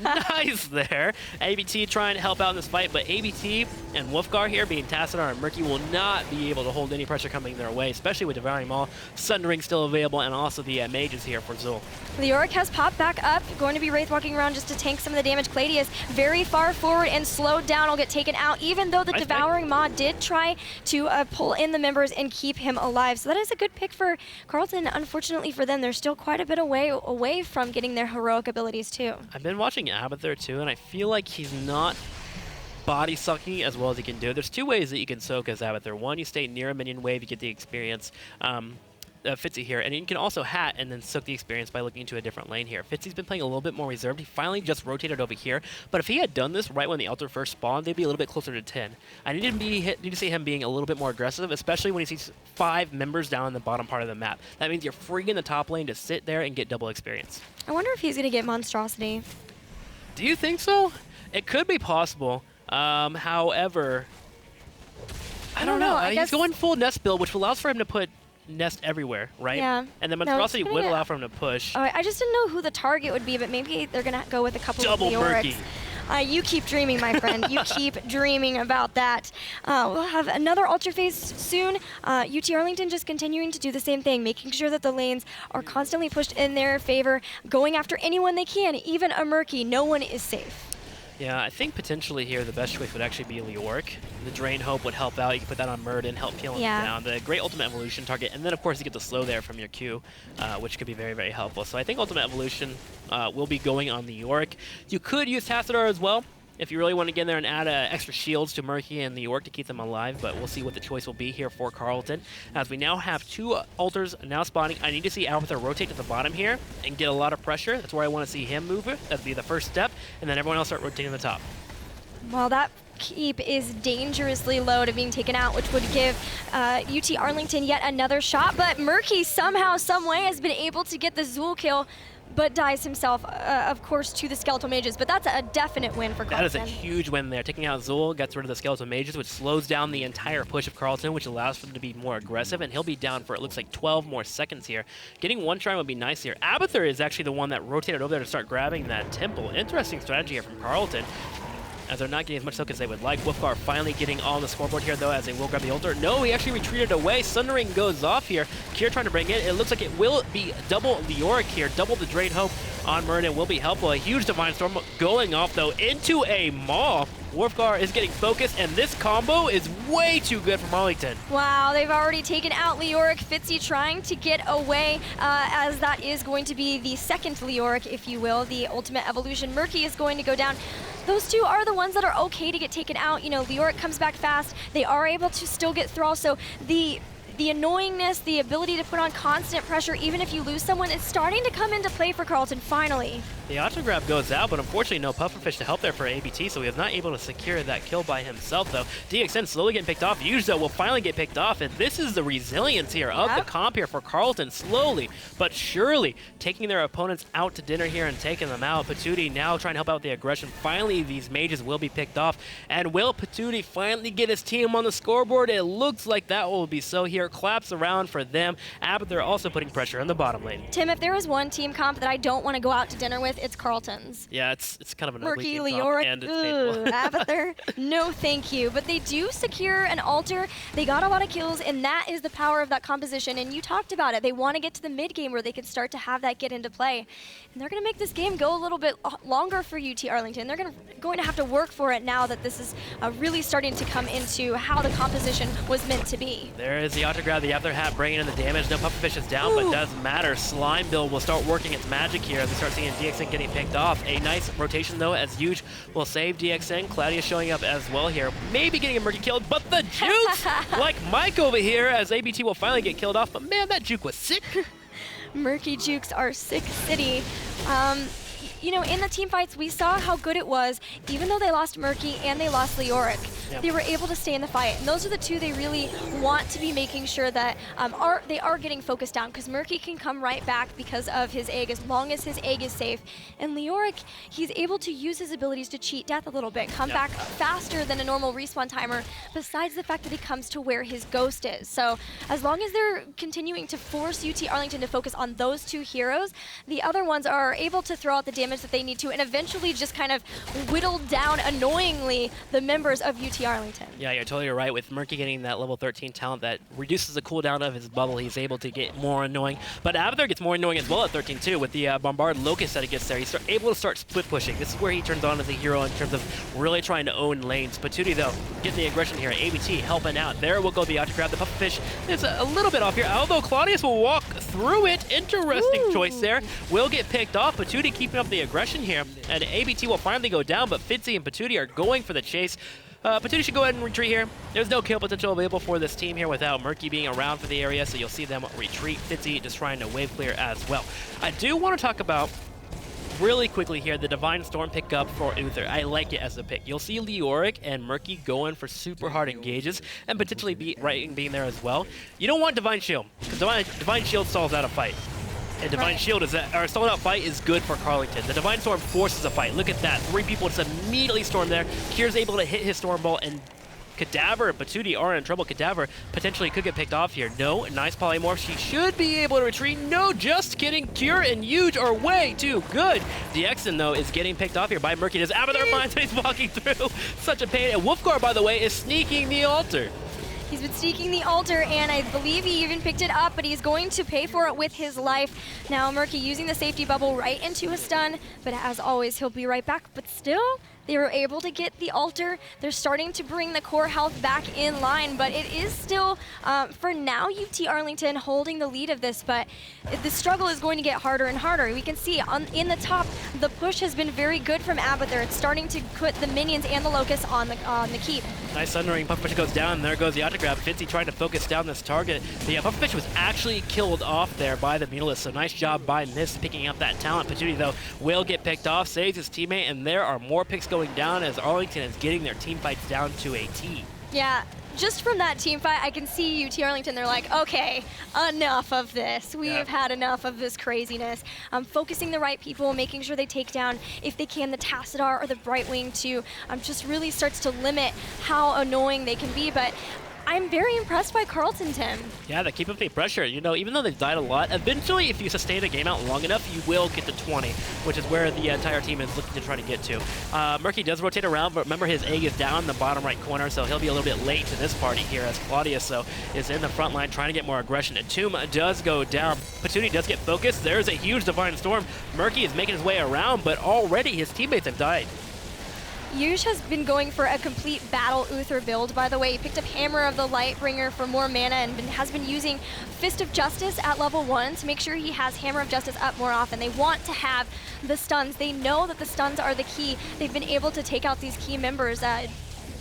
Nice there. ABT trying to help out in this fight, but but ABT and Wolfgar here being Tassadar and Murky will not be able to hold any pressure coming their way, especially with Devouring Maul, Sundering still available, and also the mages here for Zul. Leoric has popped back up, going to be Wraith walking around just to tank some of the damage. Cladius very far forward and slowed down, will get taken out, even though the Nice Devouring Maw did try to pull in the members and keep him alive. So that is a good pick for Carleton. Unfortunately for them, they're still quite a bit away from getting their heroic abilities too. I've been watching Abathur too, and I feel like he's not body sucking as well as he can do. There's two ways that you can soak as Abathur. One, you stay near a minion wave, you get the experience. Fitzy here, and you can also hat and then soak the experience by looking into a different lane here. Fitzy's been playing a little bit more reserved. He finally just rotated over here, but if he had done this right when the altar first spawned, they'd be a little bit closer to 10. I need to see him being a little bit more aggressive, especially when he sees 5 members down in the bottom part of the map. That means you're freeing the top lane to sit there and get double experience. I wonder if he's going to get Monstrosity. Do you think so? It could be possible. However, I don't know. He's going full nest build, which allows for him to put nest everywhere, right? Yeah. And then Monstrosity would allow for him to push. Oh, I just didn't know who the target would be, but maybe they're going to go with a couple Double of Leorics. Murky. You keep dreaming, my friend. You keep dreaming about that. We'll have another Ultra Phase soon. UT Arlington just continuing to do the same thing, making sure that the lanes are constantly pushed in their favor, going after anyone they can, even a Murky. No one is safe. Yeah, I think potentially here the best choice would actually be Leoric. The Drain Hope would help out. You can put that on Murden, help peel him down. The great Ultimate Evolution target, and then of course you get the slow there from your Q, which could be very, very helpful. So I think Ultimate Evolution will be going on Leoric. You could use Tassadar as well, if you really want to get in there and add extra shields to Murky and the York to keep them alive, but we'll see what the choice will be here for Carleton. As we now have 2 altars now spawning, I need to see Abathur rotate to the bottom here and get a lot of pressure. That's where I want to see him move. That'd be the first step, and then everyone else start rotating to the top. Well, that keep is dangerously low to being taken out, which would give UT Arlington yet another shot, but Murky somehow, some way has been able to get the Zul kill, but dies himself, of course, to the Skeletal Mages. But that's a definite win for Carleton. That is a huge win there. Taking out Zul gets rid of the Skeletal Mages, which slows down the entire push of Carleton, which allows for them to be more aggressive, and he'll be down for, it looks like, 12 more seconds here. Getting one try would be nice here. Abathur is actually the one that rotated over there to start grabbing that temple. Interesting strategy here from Carleton, as they're not getting as much soak as they would like. Wolfgar finally getting on the scoreboard here, though, as they will grab the altar. No, he actually retreated away. Sundering goes off here. Kier trying to bring it. It looks like it will be double Leoric here. Double the Drain Hope on Murden will be helpful. A huge Divine Storm going off, though, into a Maw. Wolfgar is getting focused, and this combo is way too good for Arlington. Wow, they've already taken out Leoric. Fitzy trying to get away, as that is going to be the second Leoric, if you will. The Ultimate Evolution. Murky is going to go down. Those two are the ones that are okay to get taken out. You know, Leoric comes back fast. They are able to still get Thrall, so the annoyingness, the ability to put on constant pressure, even if you lose someone, is starting to come into play for Carleton, finally. The auto grab goes out, but unfortunately no Pufferfish to help there for ABT, so he was not able to secure that kill by himself, though. DXN slowly getting picked off. Yuzo will finally get picked off, and this is the resilience here of the comp here for Carleton, slowly but surely taking their opponents out to dinner here and taking them out. Patootie now trying to help out with the aggression. Finally, these mages will be picked off, and will Patootie finally get his team on the scoreboard? It looks like that will be so here. Claps around for them. Abathur also putting pressure on the bottom lane. Tim, if there is one team comp that I don't want to go out to dinner with, it's Carleton's. Yeah, it's kind of an Murky, ugly team Leoric, comp, and it's painful. Abathur, no thank you. But they do secure an altar. They got a lot of kills, and that is the power of that composition. And you talked about it. They want to get to the mid game where they can start to have that get into play. And they're going to make this game go a little bit longer for UT Arlington. They're going to have to work for it now that this is really starting to come into how the composition was meant to be. There is the auto grab, the other hat bringing in the damage. No Pufferfish is down, but doesn't matter. Slime Build will start working its magic here as we start seeing DXN getting picked off. A nice rotation, though, as Huge will save DXN. Claudia showing up as well here. Maybe getting a Murky killed, but the jukes, like Mike over here, as ABT will finally get killed off. But man, that juke was sick. Murky jukes are sick city. You know, in the team fights, we saw how good it was. Even though they lost Murky and they lost Leoric, they were able to stay in the fight. And those are the two they really want to be making sure that they are getting focused down, because Murky can come right back because of his egg, as long as his egg is safe. And Leoric, he's able to use his abilities to cheat death a little bit, come back faster than a normal respawn timer, besides the fact that he comes to where his ghost is. So as long as they're continuing to force UT Arlington to focus on those two heroes, the other ones are able to throw out the damage damage that they need to, and eventually just kind of whittle down annoyingly the members of UT Arlington. Yeah, you're totally right. With Murky getting that level 13 talent that reduces the cooldown of his bubble, he's able to get more annoying. But Abathur gets more annoying as well at 13 too. With the Bombard Locust that he gets there, he's able to start split pushing. This is where he turns on as a hero in terms of really trying to own lanes. Patootie though, getting the aggression here. ABT helping out. There will go the out to grab the Pufferfish. It's a little bit off here, although Claudius will walk through it. Interesting choice there. Will get picked off. Patootie keeping up the aggression here, and ABT will finally go down, but Fitzy and Patootie are going for the chase. Patootie should go ahead and retreat here. There's no kill potential available for this team here without Murky being around for the area, so you'll see them retreat. Fitzy just trying to wave clear as well. I do want to talk about really quickly here the Divine Storm pickup for Uther. I like it as a pick. You'll see Leoric and Murky going for super hard engages and potentially being there as well. You don't want Divine Shield, because Divine Shield stalls out a fight. And Divine Shield is our stalled out fight is good for Carlington. The Divine Storm forces a fight. Look at that. 3 people just immediately storm there. Kier's able to hit his Storm Ball, and Cadaver and Patootie are in trouble. Cadaver potentially could get picked off here. No, nice polymorph. She should be able to retreat. No, just kidding. Kier and Huge are way too good. The Exon, though, is getting picked off here by Murky. Does Abathur finds he's walking through. Such a pain. And Wolfgar, by the way, is sneaking the altar. He's been sneaking the altar, and I believe he even picked it up, but he's going to pay for it with his life. Now Murky using the safety bubble right into a stun, but as always, he'll be right back. But still, they were able to get the altar. They're starting to bring the core health back in line, but it is still, for now, UT Arlington holding the lead of this, but the struggle is going to get harder and harder. We can see in the top, the push has been very good from Abathur. It's starting to put the minions and the Locust on the keep. Nice Sunring. Pufferfish goes down. There goes the autograph. Fitzy trying to focus down this target. But yeah, Pufferfish was actually killed off there by the Mutalisk, so nice job by Mist picking up that talent. Patootie, though, will get picked off, saves his teammate, and there are more picks going down as Arlington is getting their team fights down to a T. Yeah, just from that team fight, I can see UT Arlington. They're like, okay, enough of this. We have had enough of this craziness. Focusing the right people, making sure they take down, if they can, the Tassadar or the Brightwing too. Just really starts to limit how annoying they can be. But I'm very impressed by Carleton, Tim. Yeah, they keep up the pressure. You know, even though they've died a lot, eventually, if you sustain a game out long enough, you will get to 20, which is where the entire team is looking to try to get to. Murky does rotate around, but remember his egg is down in the bottom right corner, so he'll be a little bit late to this party here as Claudius is in the front line trying to get more aggression. And Tomb does go down. Patootie does get focused. There's a huge Divine Storm. Murky is making his way around, but already his teammates have died. Yush has been going for a complete battle Uther build, by the way. He picked up Hammer of the Lightbringer for more mana and has been using Fist of Justice at level 1 to make sure he has Hammer of Justice up more often. They want to have the stuns. They know that the stuns are the key. They've been able to take out these key members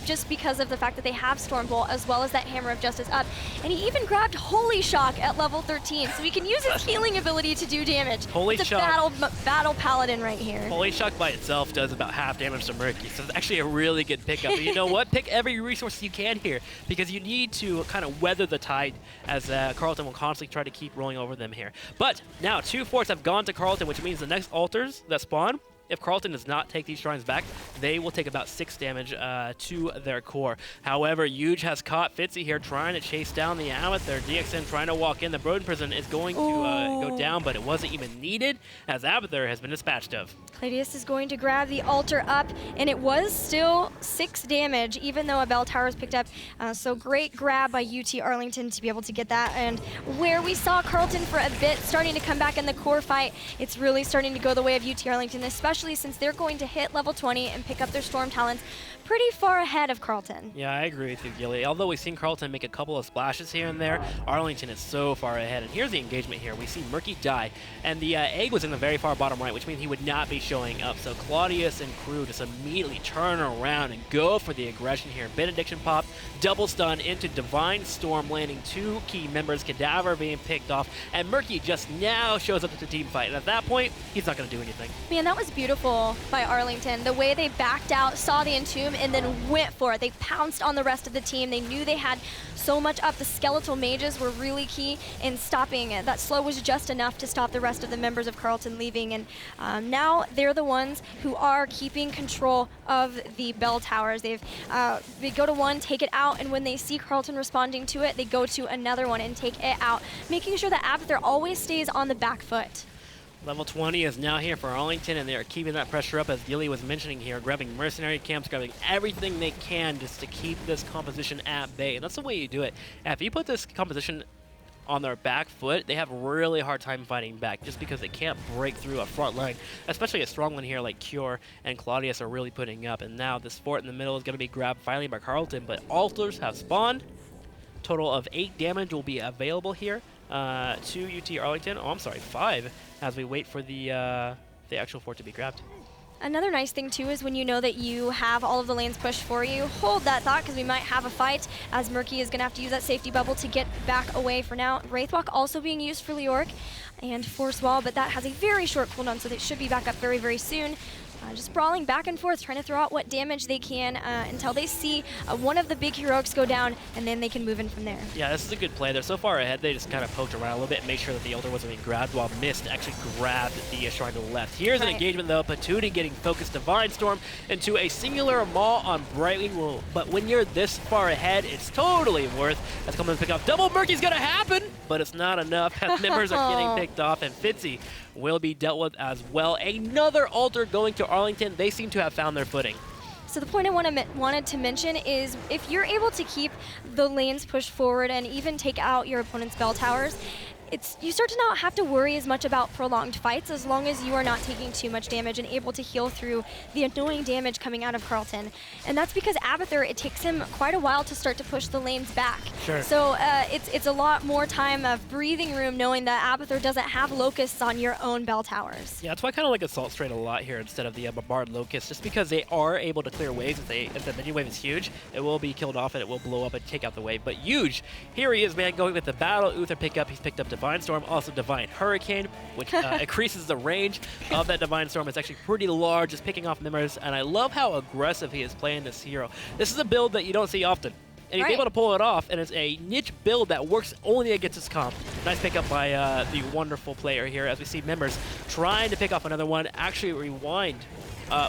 just because of the fact that they have Stormbolt as well as that Hammer of Justice up. And he even grabbed Holy Shock at level 13, so he can use his healing ability to do damage. Holy Shock. Battle Paladin right here. Holy Shock by itself does about half damage to Murky, so it's actually a really good pickup. But you know what? Pick every resource you can here, because you need to kind of weather the tide as Carleton will constantly try to keep rolling over them here. But now 2 forts have gone to Carleton, which means the next altars that spawn, if Carleton does not take these shrines back, they will take about 6 damage to their core. However, Huge has caught Fitzy here trying to chase down the Abathur. DXN trying to walk in. The Broden Prison is going to go down, but it wasn't even needed as Abathur has been dispatched of. Claudius is going to grab the altar up, and it was still 6 damage, even though a bell tower was picked up. So great grab by UT Arlington to be able to get that. And where we saw Carleton for a bit starting to come back in the core fight, it's really starting to go the way of UT Arlington, especially since they're going to hit level 20 and pick up their Storm Talents pretty far ahead of Carleton. Yeah, I agree with you, Gilly. Although we've seen Carleton make a couple of splashes here and there, Arlington is so far ahead. And here's the engagement here. We see Murky die, and the egg was in the very far bottom right, which means he would not be showing up. So Claudius and crew just immediately turn around and go for the aggression here. Benediction pop, double stun into Divine Storm, landing 2 key members, Cadaver being picked off, and Murky just now shows up at the team fight. And at that point, he's not going to do anything. Man, that was beautiful by Arlington. The way they backed out, saw the Entomb, and then went for it. They pounced on the rest of the team. They knew they had so much up. The skeletal mages were really key in stopping it. That slow was just enough to stop the rest of the members of Carleton leaving, and now they're the ones who are keeping control of the bell towers. They go to one, take it out, and when they see Carleton responding to it, they go to another one and take it out, making sure that Abathur always stays on the back foot. Level 20 is now here for Arlington, and they are keeping that pressure up, as Gilly was mentioning here, grabbing mercenary camps, grabbing everything they can just to keep this composition at bay. And that's the way you do it. And if you put this composition on their back foot, they have a really hard time fighting back just because they can't break through a front line, especially a strong one here like Cure and Claudius are really putting up. And now this fort in the middle is going to be grabbed finally by Carleton, but altars have spawned. Total of 8 damage will be available here to UT Arlington. Oh, I'm sorry, 5, as we wait for the actual fort to be grabbed. Another nice thing too is when you know that you have all of the lanes pushed for you, hold that thought because we might have a fight, as Murky is going to have to use that safety bubble to get back away for now. Wraithwalk also being used for Leoric and Force Wall, but that has a very short cooldown, so they should be back up very, very soon. Just brawling back and forth, trying to throw out what damage they can until they see one of the big heroics go down, and then they can move in from there. Yeah, this is a good play. They're so far ahead, they just kind of poked around a little bit and made sure that the Elder wasn't being grabbed, while Mist actually grabbed the shrine to the left. Here's an engagement, though. Patootie getting focused Divine Storm into a singular maul on Brightwing. But when you're this far ahead, it's totally worth. That's coming to pick off. Double Murky's going to happen, but it's not enough as members are getting picked off, and Fitzy will be dealt with as well. Another altar going to Arlington. They seem to have found their footing. So the point I wanted to mention is if you're able to keep the lanes pushed forward and even take out your opponent's bell towers, you start to not have to worry as much about prolonged fights as long as you are not taking too much damage and able to heal through the annoying damage coming out of Carleton. And that's because Abathur, it takes him quite a while to start to push the lanes back. Sure. So it's a lot more time of breathing room knowing that Abathur doesn't have locusts on your own bell towers. Yeah, that's why I kind of like Assault Straight a lot here instead of the Bombard Locust, just because they are able to clear waves. If the mini wave is huge, it will be killed off and it will blow up and take out the wave. But huge, here he is, man, going with the Battle Uther pickup. He's picked up Divine Storm, also Divine Hurricane, which increases the range of that Divine Storm. It's actually pretty large, just picking off members, and I love how aggressive he is playing this hero. This is a build that you don't see often, and he's able to pull it off, and it's a niche build that works only against his comp. Nice pickup by the wonderful player here, as we see members trying to pick off another one. Actually, Rewind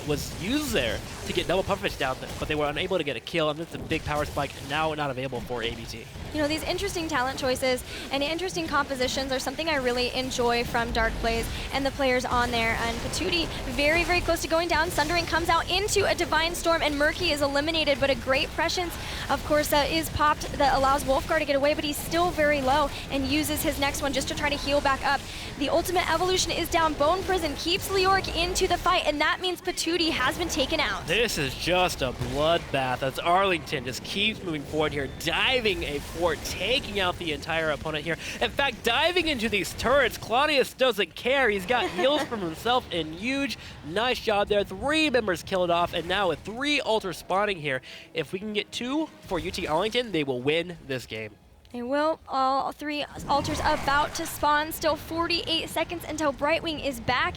was used there to get double pufferfish down, but they were unable to get a kill, and it's a big power spike, now not available for ABT. You know, these interesting talent choices and interesting compositions are something I really enjoy from Dark Plays and the players on there. And Patootie very, very close to going down. Sundering comes out into a Divine Storm, and Murky is eliminated, but a great prescience, of course, is popped that allows Wolfgar to get away, but he's still very low and uses his next one just to try to heal back up. The ultimate evolution is down. Bone Prison keeps Leoric into the fight, and that means Patootie has been taken out. This is just a bloodbath as Arlington just keeps moving forward here, diving a fort, taking out the entire opponent here. In fact, diving into these turrets, Claudius doesn't care. He's got heals from himself and huge. Nice job there. 3 members killed off, and now with 3 altars spawning here, if we can get 2 for UT Arlington, they will win this game. They will. All 3 altars about to spawn. Still 48 seconds until Brightwing is back.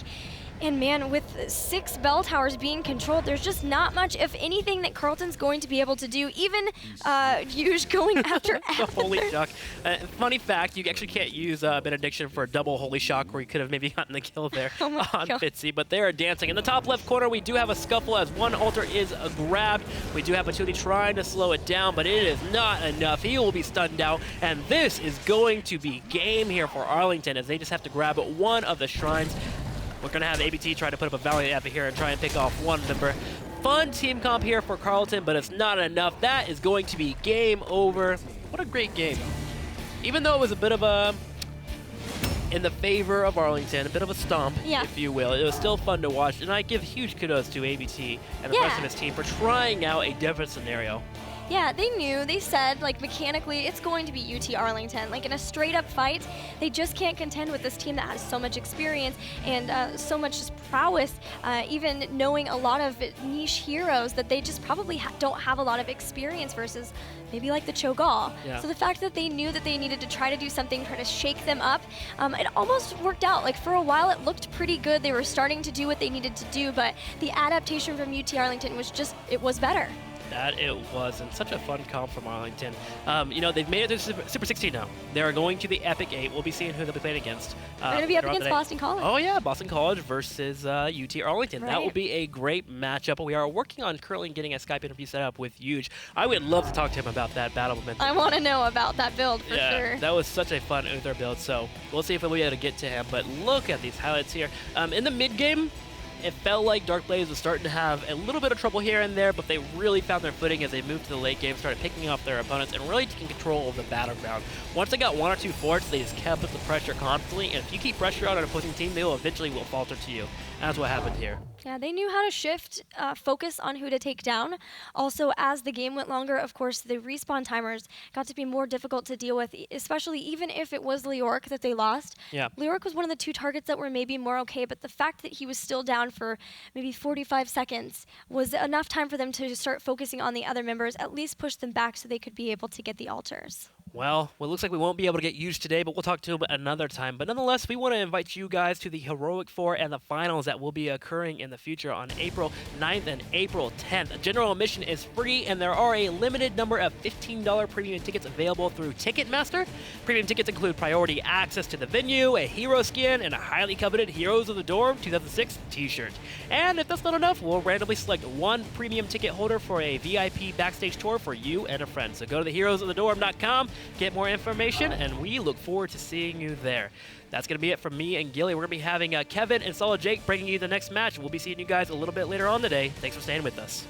And man, with 6 bell towers being controlled, there's just not much, if anything, that Carleton's going to be able to do. Even Yuge going after the Holy Shock. Funny fact, you actually can't use Benediction for a double Holy Shock, where you could have maybe gotten the kill there on Fitzy, but they are dancing. In the top left corner, we do have a scuffle as one altar is grabbed. We do have Patootie trying to slow it down, but it is not enough. He will be stunned out, and this is going to be game here for Arlington, as they just have to grab one of the shrines. We're going to have ABT try to put up a valiant effort here and try and pick off one member. Fun team comp here for Carleton, but it's not enough. That is going to be game over. What a great game. Even though it was a bit of a, in the favor of Arlington, a bit of a stomp, if you will, it was still fun to watch, and I give huge kudos to ABT and the rest of his team for trying out a different scenario. Yeah, they knew. They said, like, mechanically, it's going to be UT Arlington. Like, in a straight-up fight, they just can't contend with this team that has so much experience and so much just prowess, even knowing a lot of niche heroes that they just probably don't have a lot of experience versus maybe like the Cho'Gall. So the fact that they knew that they needed to try to do something, try to shake them up, it almost worked out. Like, for a while, it looked pretty good. They were starting to do what they needed to do, but the adaptation from UT Arlington was just, it was better. That it was, and such a fun comp from Arlington. You know, they've made it to Super 16 now. They're going to the Epic 8. We'll be seeing who they'll be playing against. They're going to be up against Boston College. Oh, yeah, Boston College versus UT Arlington. Right. That will be a great matchup. We are working on currently getting a Skype interview set up with Huge. I would love to talk to him about that battle momentum. I want to know about that build for sure. That was such a fun Uther build, so we'll see if we'll be able to get to him. But look at these highlights here. In the mid game, it felt like Dark Blaze was starting to have a little bit of trouble here and there, but they really found their footing as they moved to the late game, started picking off their opponents, and really taking control of the battleground. Once they got 1 or 2 forts, they just kept up the pressure constantly, and if you keep pressure on an opposing team, they will eventually falter to you. And that's what happened here. Yeah, they knew how to shift focus on who to take down. Also, as the game went longer, of course, the respawn timers got to be more difficult to deal with, especially even if it was Leoric that they lost. Yeah. Leoric was one of the 2 targets that were maybe more okay, but the fact that he was still down for maybe 45 seconds was enough time for them to start focusing on the other members, at least push them back so they could be able to get the altars. Well, it looks like we won't be able to get used today, but we'll talk to him another time. But nonetheless, we want to invite you guys to the Heroic 4 and the finals that will be occurring in the future on April 9th and April 10th. General admission is free, and there are a limited number of $15 premium tickets available through Ticketmaster. Premium tickets include priority access to the venue, a hero skin, and a highly coveted Heroes of the Dorm 2006 t-shirt. And if that's not enough, we'll randomly select 1 premium ticket holder for a VIP backstage tour for you and a friend. So go to theheroesofthedorm.com. Get more information, and we look forward to seeing you there. That's going to be it from me and Gilly. We're going to be having Kevin and SolidJake bringing you the next match. We'll be seeing you guys a little bit later on today. Thanks for staying with us.